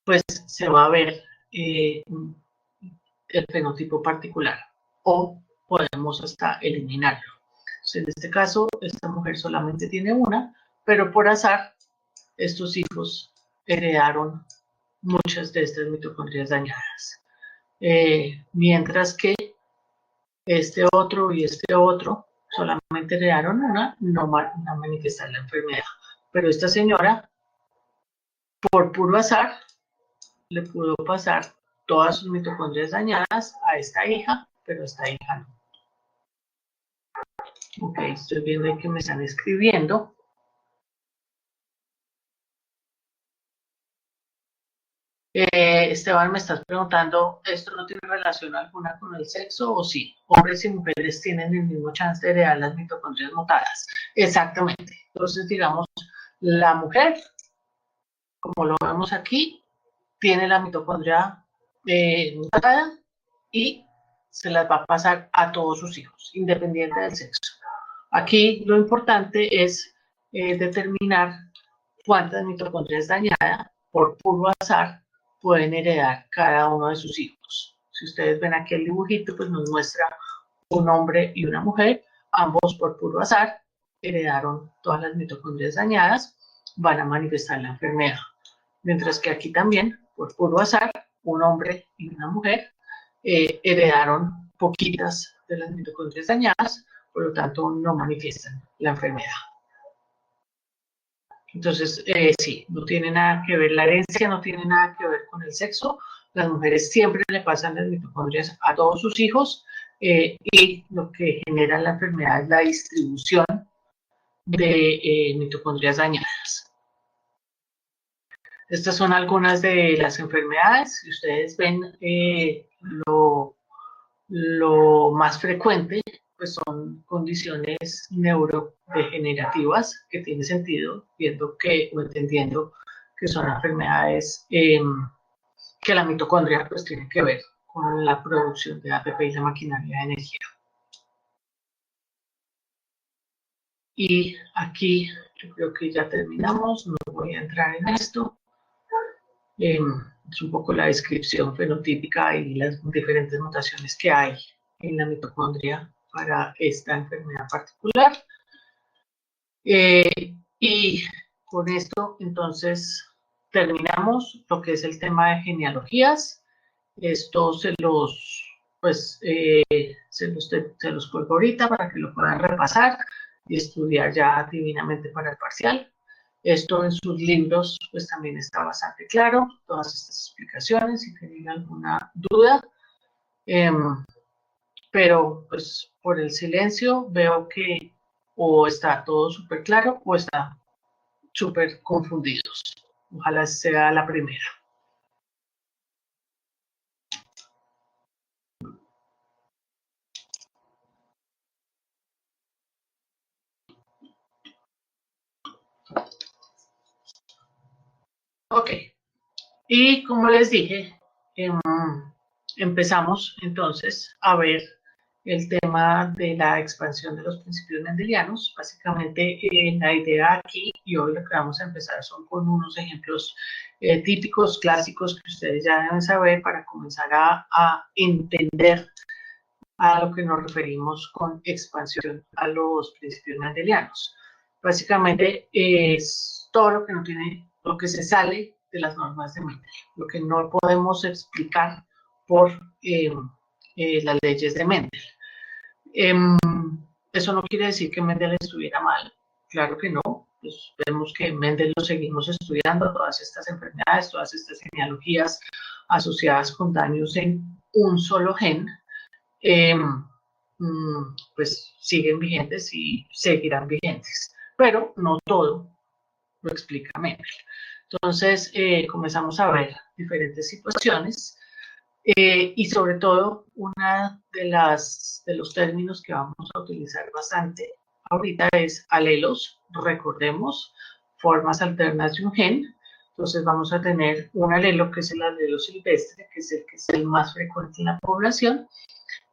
pues se va a ver el fenotipo particular o podemos hasta eliminarlo. Entonces, en este caso, esta mujer solamente tiene una, pero por azar, estos hijos heredaron muchas de estas mitocondrias dañadas. Mientras que este otro y este otro solamente heredaron una, no manifestar la enfermedad. Pero esta señora, por puro azar, le pudo pasar todas sus mitocondrias dañadas a esta hija, pero a esta hija no. Ok, estoy viendo que me están escribiendo. Esteban, me estás preguntando, ¿esto no tiene relación alguna con el sexo o sí? Hombres y mujeres tienen el mismo chance de heredar las mitocondrias mutadas. Exactamente. Entonces, digamos, la mujer, como lo vemos aquí, tiene la mitocondria mutada y se las va a pasar a todos sus hijos, independiente del sexo. Aquí lo importante es determinar cuántas mitocondrias dañadas por puro azar pueden heredar cada uno de sus hijos. Si ustedes ven aquí el dibujito, pues nos muestra un hombre y una mujer, ambos por puro azar heredaron todas las mitocondrias dañadas, van a manifestar la enfermedad. Mientras que aquí también, por puro azar, un hombre y una mujer heredaron poquitas de las mitocondrias dañadas, por lo tanto no manifiestan la enfermedad. Entonces, sí, no tiene nada que ver, la herencia no tiene nada que ver con el sexo. Las mujeres siempre le pasan las mitocondrias a todos sus hijos y lo que genera la enfermedad es la distribución de mitocondrias dañadas. Estas son algunas de las enfermedades. Si ustedes ven lo más frecuente, pues son condiciones neurodegenerativas, que tiene sentido, viendo que o entendiendo que son enfermedades que la mitocondria pues tiene que ver con la producción de ATP y la maquinaria de energía. Y aquí yo creo que ya terminamos, no voy a entrar en esto. Es un poco la descripción fenotípica y las diferentes mutaciones que hay en la mitocondria para esta enfermedad particular. Y con esto, entonces, terminamos lo que es el tema de genealogías. Esto pues, se los cuelgo ahorita para que lo puedan repasar y estudiar ya divinamente para el parcial. Esto en sus libros pues también está bastante claro, todas estas explicaciones, si tienen alguna duda. Pero pues por el silencio veo que o está todo súper claro o está súper confundidos. Ojalá sea la primera. Ok, y como les dije, empezamos entonces a ver el tema de la expansión de los principios mendelianos. Básicamente, la idea aquí, y hoy lo que vamos a empezar son con unos ejemplos típicos, clásicos, que ustedes ya deben saber para comenzar a entender a lo que nos referimos con expansión a los principios mendelianos. Básicamente es todo lo que no tiene, lo que se sale de las normas de Mendel, lo que no podemos explicar por las leyes de Mendel. Eso no quiere decir que Mendel estuviera mal, claro que no. Pues vemos que Mendel lo seguimos estudiando, todas estas enfermedades, todas estas genealogías asociadas con daños en un solo gen, pues siguen vigentes y seguirán vigentes, pero no todo lo explica Mendel. Entonces comenzamos a ver diferentes situaciones y sobre todo una de los términos que vamos a utilizar bastante ahorita es alelos, recordemos, formas alternas de un gen. Entonces vamos a tener un alelo que es el alelo silvestre, que es el más frecuente en la población,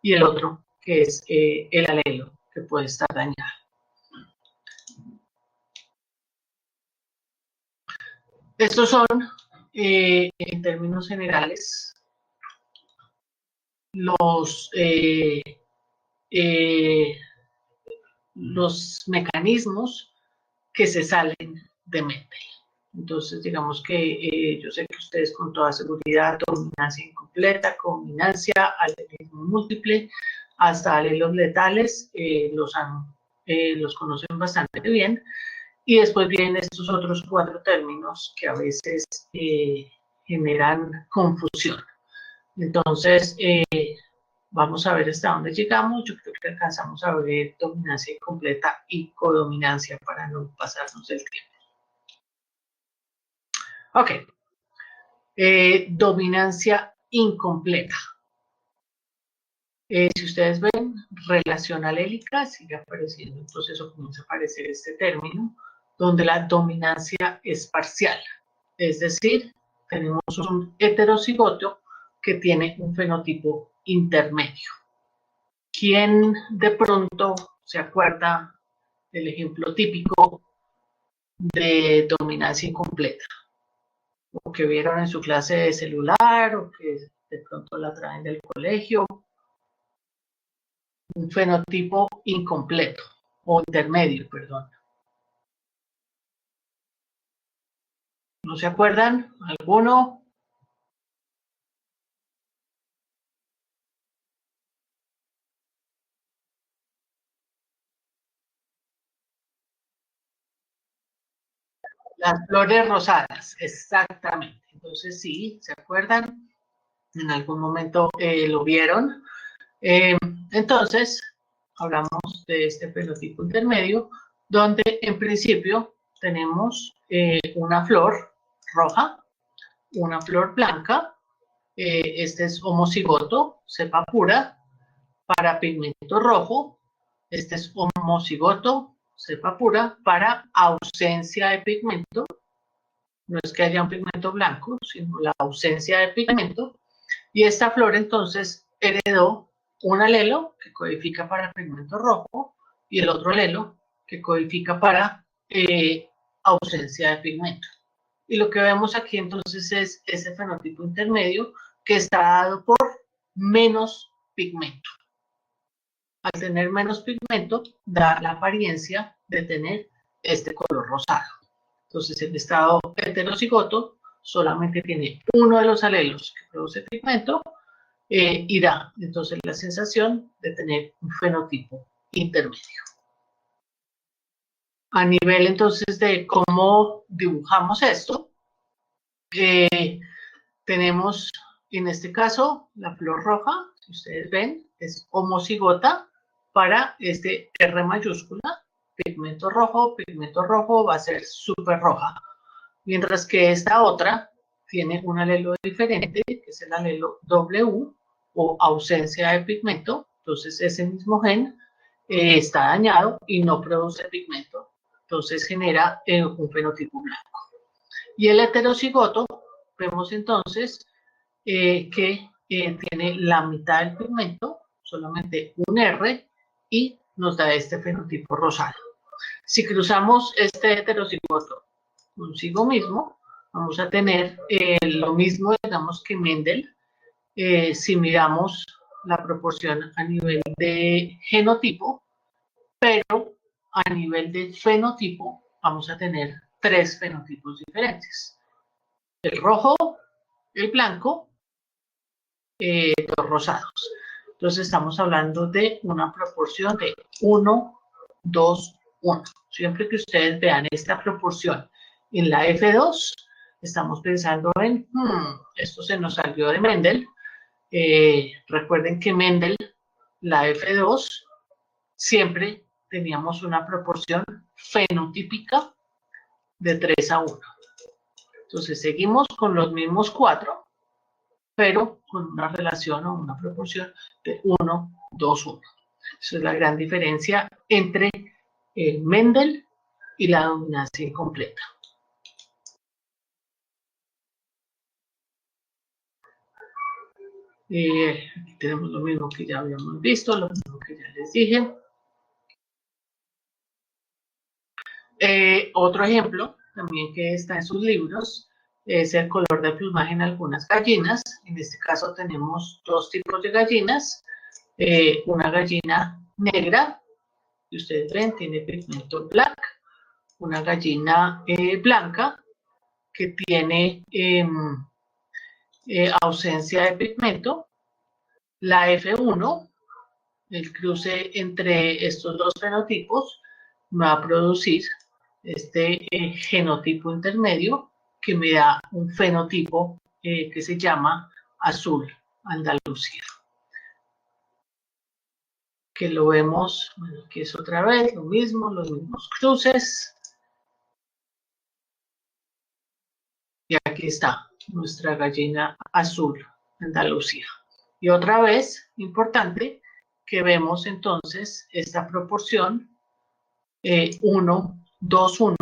y el otro que es el alelo, que puede estar dañado. Estos son, en términos generales, los, eh, eh, los mecanismos que se salen de Mendel. Entonces, digamos que yo sé que ustedes con toda seguridad, dominancia incompleta, combinancia, alelismo múltiple, hasta alelos letales, los conocen bastante bien. Y después vienen estos otros 4 términos que a veces generan confusión. Entonces, vamos a ver hasta dónde llegamos. Yo creo que alcanzamos a ver dominancia incompleta y codominancia para no pasarnos el tiempo. Ok. Dominancia incompleta. Si ustedes ven, relación alélica, sigue apareciendo, entonces comienza a aparecer este término, donde la dominancia es parcial. Es decir, tenemos un heterocigoto que tiene un fenotipo intermedio. ¿Quién de pronto se acuerda del ejemplo típico de dominancia incompleta? O que vieron en su clase de celular, o que de pronto la traen del colegio. Un fenotipo incompleto, o intermedio, perdón. ¿No se acuerdan? ¿Alguno? Las flores rosadas, exactamente. Entonces, sí, ¿se acuerdan? En algún momento lo vieron. Entonces, hablamos de este fenotipo intermedio, donde en principio tenemos una flor roja, una flor blanca, este es homocigoto, cepa pura, para pigmento rojo, este es homocigoto, cepa pura, para ausencia de pigmento, no es que haya un pigmento blanco, sino la ausencia de pigmento, y esta flor entonces heredó un alelo que codifica para pigmento rojo y el otro alelo que codifica para ausencia de pigmento. Y lo que vemos aquí entonces es ese fenotipo intermedio que está dado por menos pigmento. Al tener menos pigmento, da la apariencia de tener este color rosado. Entonces, el estado heterocigoto solamente tiene uno de los alelos que produce pigmento y da entonces la sensación de tener un fenotipo intermedio. A nivel entonces de cómo dibujamos esto, tenemos en este caso la flor roja, si ustedes ven, es homocigota para este R mayúscula, pigmento rojo va a ser súper roja, mientras que esta otra tiene un alelo diferente, que es el alelo W o ausencia de pigmento, entonces ese mismo gen está dañado y no produce pigmento, entonces genera un fenotipo blanco. Y el heterocigoto, vemos entonces que tiene la mitad del pigmento, solamente un R, y nos da este fenotipo rosado. Si cruzamos este heterocigoto consigo mismo, vamos a tener lo mismo, digamos, que Mendel, si miramos la proporción a nivel de genotipo, pero a nivel de fenotipo vamos a tener 3 fenotipos diferentes. El rojo, el blanco, los rosados. Entonces estamos hablando de una proporción de 1, 2, 1. Siempre que ustedes vean esta proporción en la F2, estamos pensando en, esto se nos salió de Mendel. Recuerden que Mendel, la F2, siempre teníamos una proporción fenotípica de 3 a 1. Entonces seguimos con los mismos 4, pero con una relación o una proporción de 1, 2, 1. Esa es la gran diferencia entre Mendel y la dominancia incompleta. Aquí tenemos lo mismo que ya habíamos visto, lo mismo que ya les dije. Otro ejemplo, también que está en sus libros, es el color de plumaje en algunas gallinas. En este caso tenemos 2 tipos de gallinas. Una gallina negra, que ustedes ven, tiene pigmento black. Una gallina blanca, que tiene ausencia de pigmento. La F1, el cruce entre estos 2 fenotipos, va a producir este genotipo intermedio que me da un fenotipo que se llama azul Andalucía. Que lo vemos, bueno, aquí es otra vez lo mismo, los mismos cruces. Y aquí está nuestra gallina azul Andalucía. Y otra vez, importante, que vemos entonces esta proporción 1, 2, 1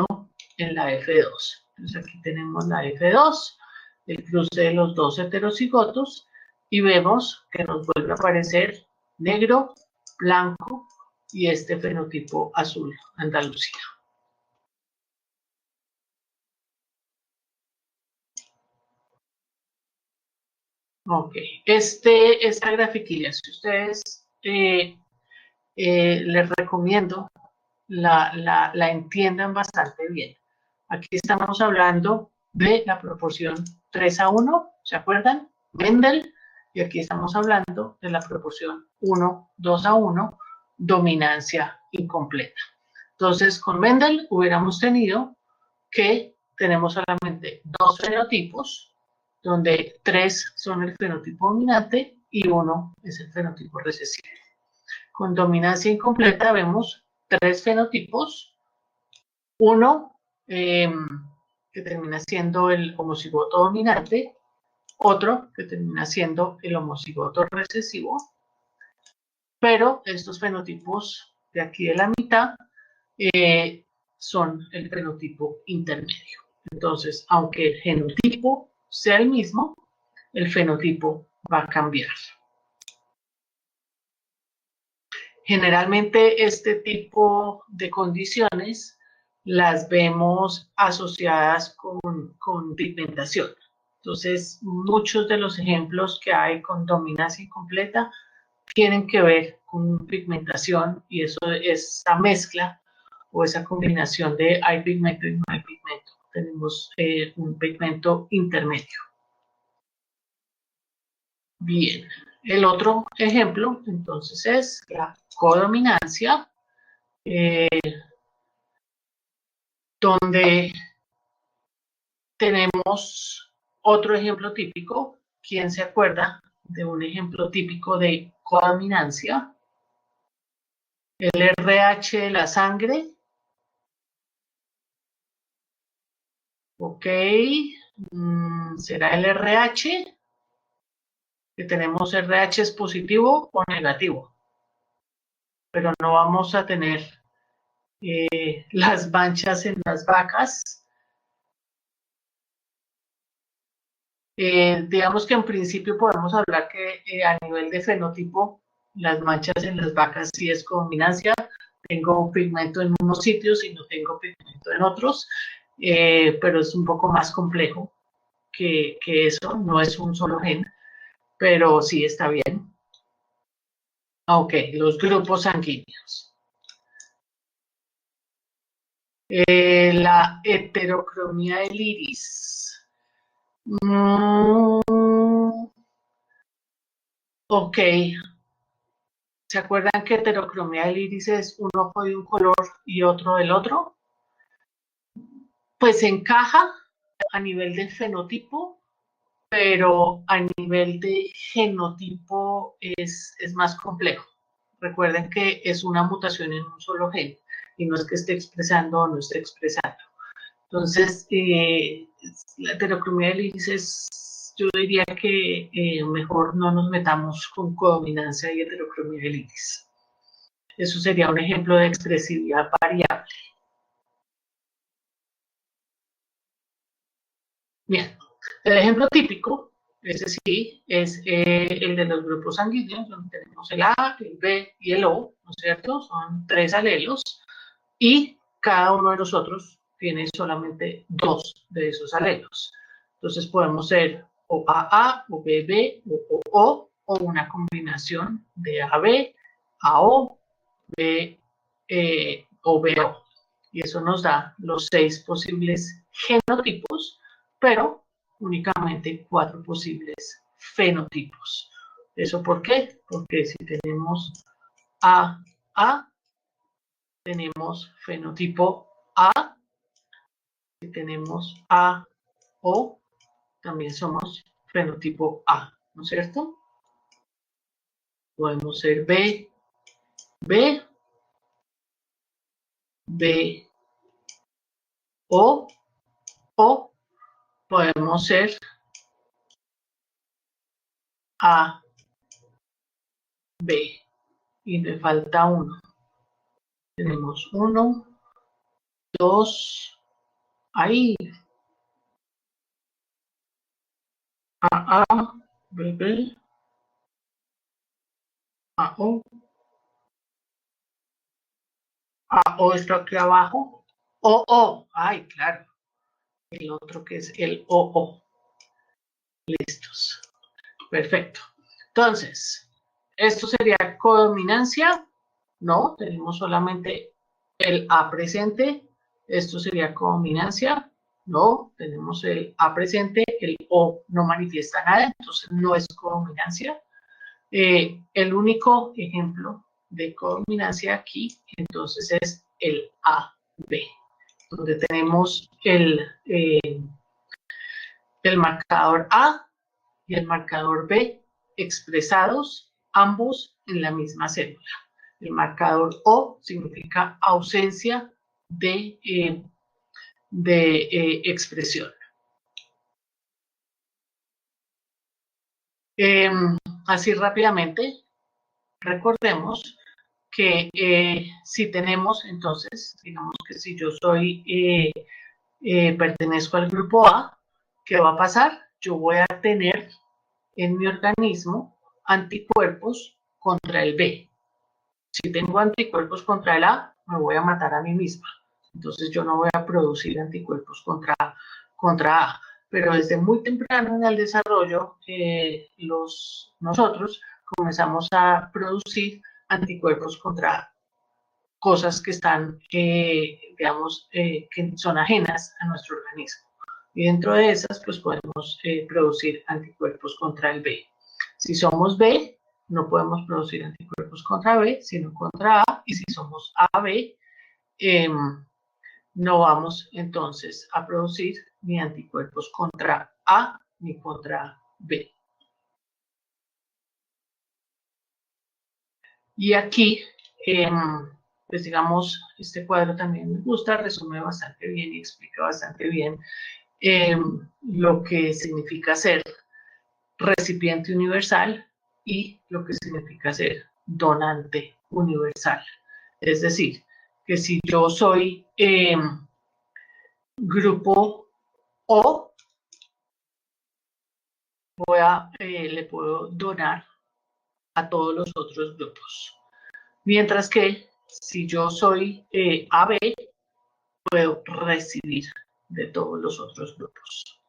en la F2. Entonces aquí tenemos la F2, el cruce de los 2 heterocigotos, y vemos que nos vuelve a aparecer negro, blanco y este fenotipo azul Andalucía. Ok, esta grafiquilla, si ustedes les recomiendo la entiendan bastante bien. Aquí estamos hablando de la proporción 3 a 1, ¿se acuerdan? Mendel, y aquí estamos hablando de la proporción 1, 2 a 1, dominancia incompleta. Entonces, con Mendel hubiéramos tenido que tenemos solamente 2 fenotipos, donde 3 son el fenotipo dominante y 1 es el fenotipo recesivo. Con dominancia incompleta vemos 3 fenotipos, uno que termina siendo el homocigoto dominante, otro que termina siendo el homocigoto recesivo, pero estos fenotipos de aquí de la mitad son el fenotipo intermedio. Entonces, aunque el genotipo sea el mismo, el fenotipo va a cambiar. Generalmente este tipo de condiciones las vemos asociadas con pigmentación. Entonces, muchos de los ejemplos que hay con dominancia incompleta tienen que ver con pigmentación, y eso es esa mezcla o esa combinación de hay pigmento y no hay pigmento. Tenemos un pigmento intermedio. Bien, el otro ejemplo entonces es la codominancia. donde tenemos otro ejemplo típico. ¿Quién se acuerda de un ejemplo típico de codominancia? El RH de la sangre. Ok, ¿será el RH? Que tenemos RH es positivo o negativo, pero no vamos a tener las manchas en las vacas. Digamos que en principio podemos hablar que a nivel de fenotipo, las manchas en las vacas sí es codominancia. Tengo pigmento en unos sitios y no tengo pigmento en otros, pero es un poco más complejo que eso, no es un solo gen, pero sí está bien. Ok, los grupos sanguíneos. La heterocromía del iris. Ok, ¿se acuerdan que heterocromía del iris es un ojo de un color y otro del otro? Pues encaja a nivel de fenotipo, pero a nivel de genotipo es más complejo. Recuerden que es una mutación en un solo gen y no es que esté expresando o no esté expresando. Entonces, la heterocromía del iris es, yo diría que mejor no nos metamos con codominancia y heterocromía del iris. Eso sería un ejemplo de expresividad variable. Bien, el ejemplo típico, ese sí, es el de los grupos sanguíneos, donde tenemos el A, el B y el O, ¿no es cierto? Son 3 alelos y cada uno de nosotros tiene solamente 2 de esos alelos. Entonces podemos ser o AA, o BB, o OO, o una combinación de AB, AO, B, o BO. Y eso nos da los 6 posibles genotipos, pero únicamente 4 posibles fenotipos. ¿Eso por qué? Porque si tenemos AA, tenemos fenotipo A, si tenemos A o también somos fenotipo A, ¿no es cierto? Podemos ser B, B, B, O podemos ser A, B y me falta uno. Tenemos 1, 2, ahí, A, B, B, O está aquí abajo, O, ay, claro, el otro que es el O. Listos. Perfecto. Entonces, ¿esto sería codominancia? No, tenemos solamente el A presente. ¿Esto sería codominancia? No, tenemos el A presente, el O no manifiesta nada, entonces no es codominancia. El único ejemplo de codominancia aquí, entonces, es el AB, donde tenemos el marcador A y el marcador B expresados ambos en la misma célula. El marcador O significa ausencia de expresión. Así rápidamente, recordemos que si tenemos, entonces, digamos que si yo pertenezco al grupo A, ¿qué va a pasar? Yo voy a tener en mi organismo anticuerpos contra el B. Si tengo anticuerpos contra el A, me voy a matar a mí misma. Entonces yo no voy a producir anticuerpos contra A. Pero desde muy temprano en el desarrollo, nosotros comenzamos a producir anticuerpos contra cosas que están, digamos, que son ajenas a nuestro organismo. Y dentro de esas, pues podemos producir anticuerpos contra el B. Si somos B, no podemos producir anticuerpos contra B, sino contra A. Y si somos AB, no vamos entonces a producir ni anticuerpos contra A ni contra B. Y aquí, pues digamos, este cuadro también me gusta, resume bastante bien y explica bastante bien lo que significa ser recipiente universal y lo que significa ser donante universal. Es decir, que si yo soy grupo O, le puedo donar a todos los otros grupos. Mientras que si yo soy AB, puedo recibir de todos los otros grupos.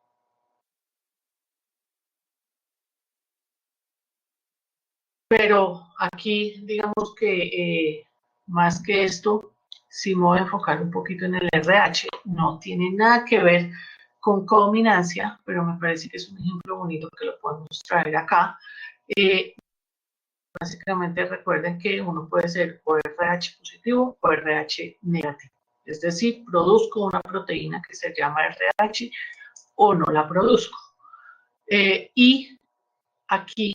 Pero aquí, digamos que más que esto, sí me voy a enfocar un poquito en el RH. No tiene nada que ver con codominancia, pero me parece que es un ejemplo bonito que lo podemos traer acá. Básicamente recuerden que uno puede ser o RH positivo o RH negativo. Es decir, produzco una proteína que se llama RH o no la produzco. Y aquí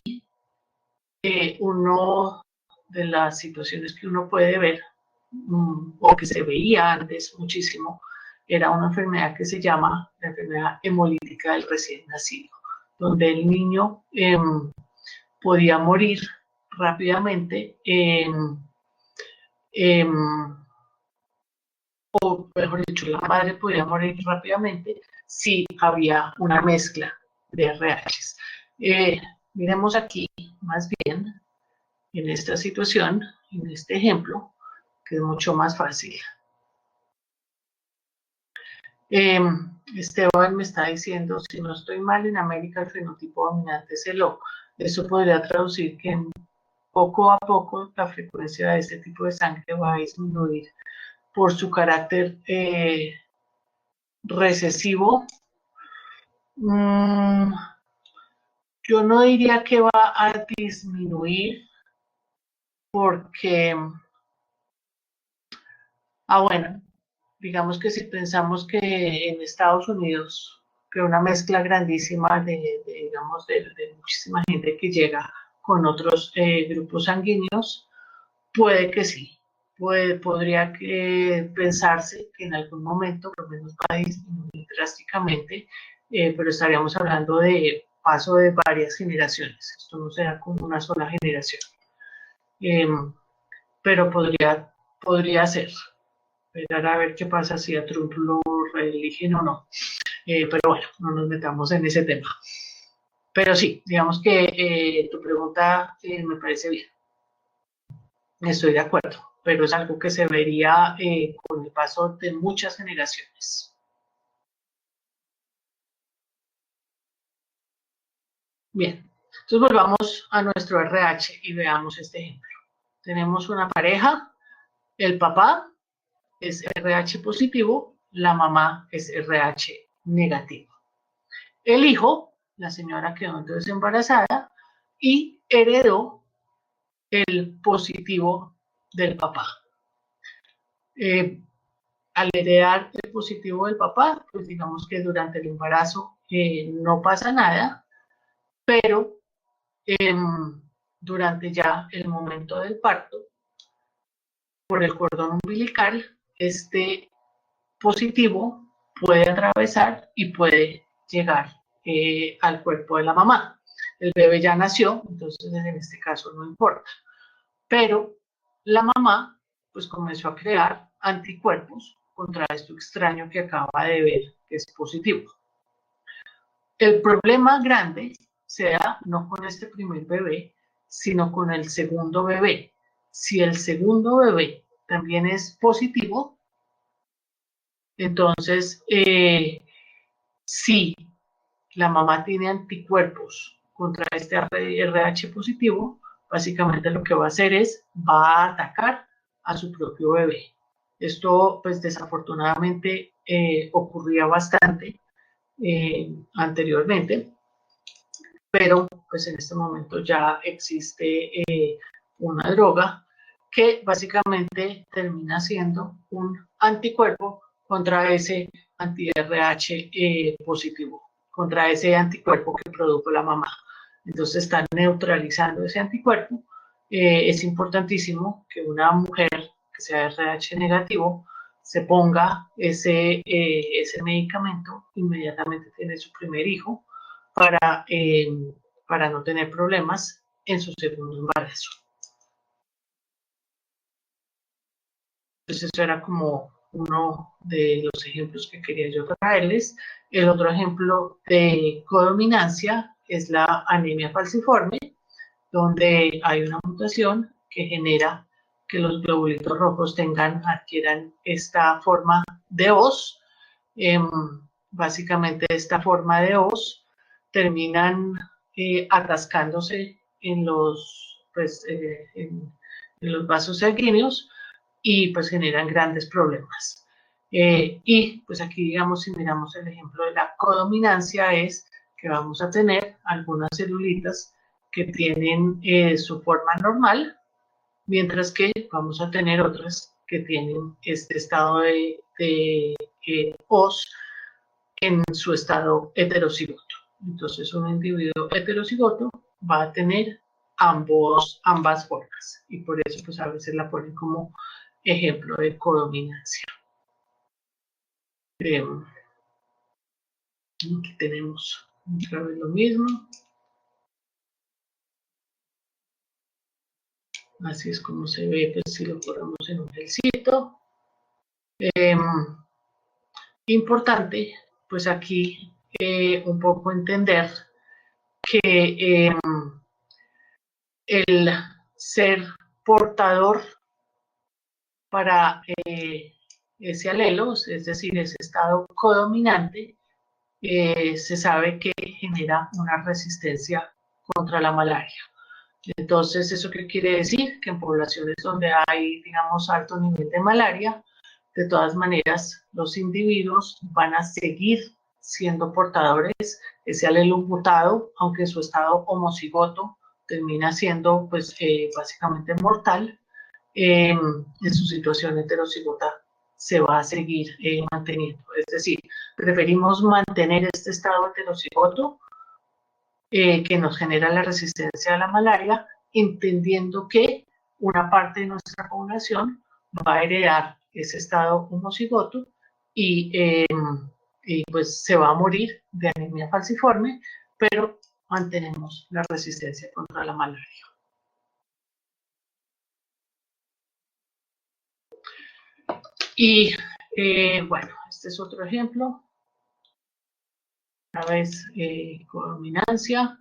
uno de las situaciones que uno puede ver o que se veía antes muchísimo era una enfermedad que se llama la enfermedad hemolítica del recién nacido, donde el niño podía morir rápidamente o mejor dicho, la madre podía morir rápidamente si había una mezcla de RHs. Miremos aquí más bien en esta situación, en este ejemplo, que es mucho más fácil. Esteban me está diciendo, si no estoy mal, en América el fenotipo dominante es el O. Eso podría traducir que poco a poco la frecuencia de este tipo de sangre va a disminuir por su carácter recesivo. Yo no diría que va a disminuir porque, bueno, digamos que si pensamos que en Estados Unidos, que una mezcla grandísima digamos, de muchísima gente que llega con otros grupos sanguíneos, puede que sí. Podría pensarse que en algún momento por lo menos va a disminuir drásticamente, pero estaríamos hablando de paso de varias generaciones. Esto no será como una sola generación. Pero podría ser. Esperar a ver qué pasa si a Trump lo reeligen o no. Pero bueno, no nos metamos en ese tema. Pero sí, digamos que tu pregunta me parece bien. Estoy de acuerdo, pero es algo que se vería con el paso de muchas generaciones. Bien, entonces volvamos a nuestro RH y veamos este ejemplo. Tenemos una pareja, el papá es RH positivo, la mamá es RH negativo. El hijo, la señora quedó entonces embarazada y heredó el positivo del papá. Al heredar el positivo del papá, pues digamos que durante el embarazo no pasa nada, pero durante ya el momento del parto, por el cordón umbilical, este positivo puede atravesar y puede llegar al cuerpo de la mamá. El bebé ya nació, entonces en este caso no importa. Pero la mamá pues comenzó a crear anticuerpos contra esto extraño que acaba de ver, que es positivo. El problema grande se da no con este primer bebé, sino con el segundo bebé. Si el segundo bebé también es positivo, entonces si la mamá tiene anticuerpos contra este RH positivo, básicamente lo que va a hacer es, va a atacar a su propio bebé. Esto, pues desafortunadamente, ocurría bastante anteriormente, pero pues en este momento ya existe una droga que básicamente termina siendo un anticuerpo contra ese anti-RH positivo, contra ese anticuerpo que produjo la mamá. Entonces están neutralizando ese anticuerpo. Es importantísimo que una mujer que sea RH negativo se ponga ese medicamento, inmediatamente tiene su primer hijo, para no tener problemas en su segundo embarazo. Entonces eso era como uno de los ejemplos que quería yo traerles. El otro ejemplo de codominancia es la anemia falciforme, donde hay una mutación que genera que los globulitos rojos adquieran esta forma de hoz. Básicamente esta forma de hoz terminan atascándose en los vasos sanguíneos y pues generan grandes problemas. Y pues aquí, digamos, si miramos el ejemplo de la codominancia, es que vamos a tener algunas celulitas que tienen su forma normal, mientras que vamos a tener otras que tienen este estado de hoz en su estado heterocigoto. Entonces, un individuo heterocigoto va a tener ambas formas, y por eso pues a veces la ponen como ejemplo de codominancia. Aquí tenemos otra vez lo mismo. Así es como se ve, pues si lo ponemos en un gelcito. Importante, pues aquí un poco entender que el ser portador para ese alelo, es decir, ese estado codominante, se sabe que genera una resistencia contra la malaria. Entonces, ¿eso qué quiere decir? Que en poblaciones donde hay, digamos, alto nivel de malaria, de todas maneras, los individuos van a seguir siendo portadores ese alelo mutado, aunque su estado homocigoto termina siendo, pues, básicamente mortal. En su situación heterocigota se va a seguir manteniendo. Es decir, preferimos mantener este estado heterocigoto que nos genera la resistencia a la malaria, entendiendo que una parte de nuestra población va a heredar ese estado homocigoto y pues se va a morir de anemia falciforme, pero mantenemos la resistencia contra la malaria. Y bueno, este es otro ejemplo. Otra vez, codominancia.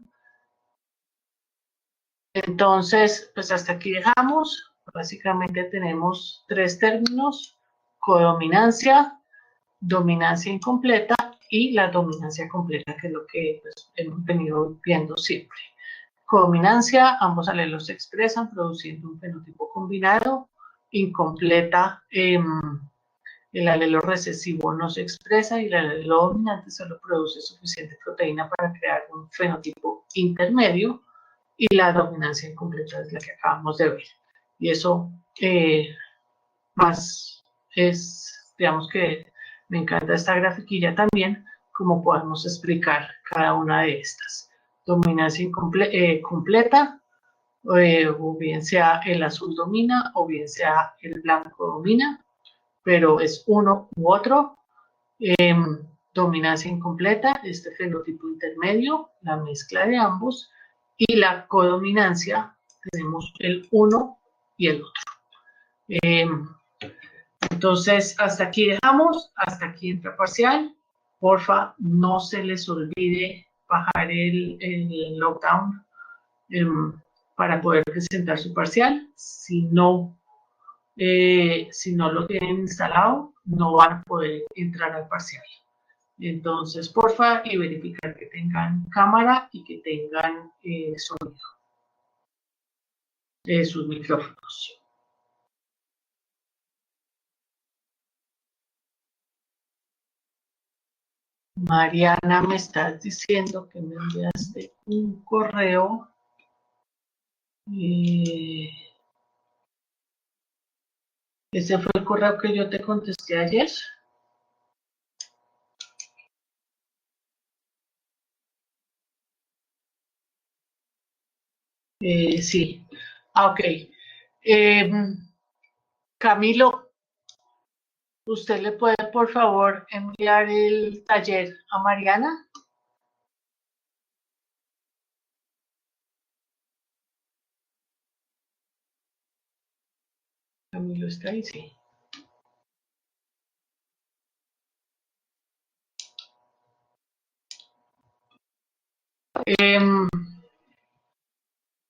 Entonces, pues hasta aquí dejamos. Básicamente tenemos tres términos: codominancia, dominancia incompleta y la dominancia completa, que es lo que pues, hemos venido viendo siempre. Codominancia, ambos alelos se expresan produciendo un fenotipo combinado. Incompleta, el alelo recesivo no se expresa y el alelo dominante solo produce suficiente proteína para crear un fenotipo intermedio, y la dominancia incompleta es la que acabamos de ver. Y eso más es, digamos que me encanta esta grafiquilla también, como podemos explicar cada una de estas. Dominancia completa, o bien sea el azul domina o bien sea el blanco domina, pero es uno u otro. Dominancia incompleta, este fenotipo intermedio, la mezcla de ambos, y la codominancia, tenemos el uno y el otro. Entonces, hasta aquí dejamos, hasta aquí entra parcial. Porfa, no se les olvide bajar el lockdown para poder presentar su parcial. Si no lo tienen instalado, no van a poder entrar al parcial. Entonces, porfa, y verificar que tengan cámara y que tengan sonido, sus micrófonos. Mariana, me estás diciendo que me enviaste un correo. Ese fue el correo que yo te contesté ayer. Sí. Ok. Camilo, ¿usted le puede, por favor, enviar el taller a Mariana? Camilo está ahí, sí.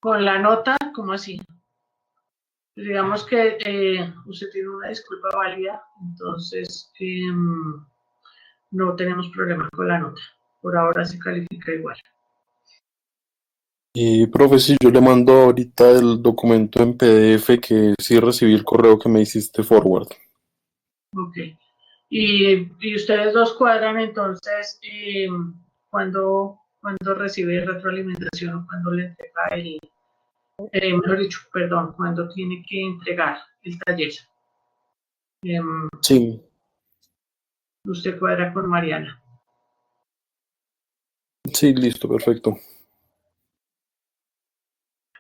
Con la nota, ¿cómo así? Digamos que usted tiene una disculpa válida, entonces no tenemos problema con la nota. Por ahora se califica igual. Y profe, si yo le mando ahorita el documento en PDF que sí recibí el correo que me hiciste forward. Ok. Y ustedes dos cuadran entonces cuando recibe retroalimentación o cuando le entrega mejor dicho, perdón, cuando tiene que entregar el taller. Sí, Usted cuadra con Mariana. sí, listo, perfecto.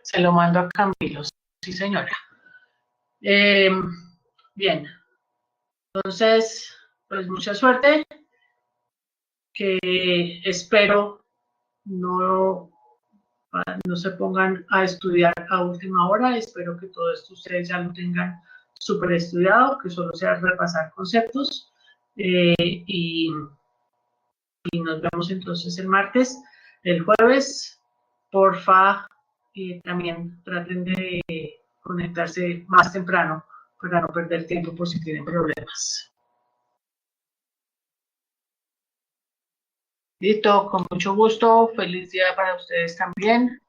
Se lo mando a Camilo. Sí, señora. Bien. Entonces, pues mucha suerte. Que espero no, no se pongan a estudiar a última hora. Espero que todo esto ustedes ya lo tengan súper estudiado, que solo sea repasar conceptos. Y nos vemos entonces el martes. El jueves, porfa, también traten de conectarse más temprano para no perder tiempo por si tienen problemas. Listo, con mucho gusto. Feliz día para ustedes también.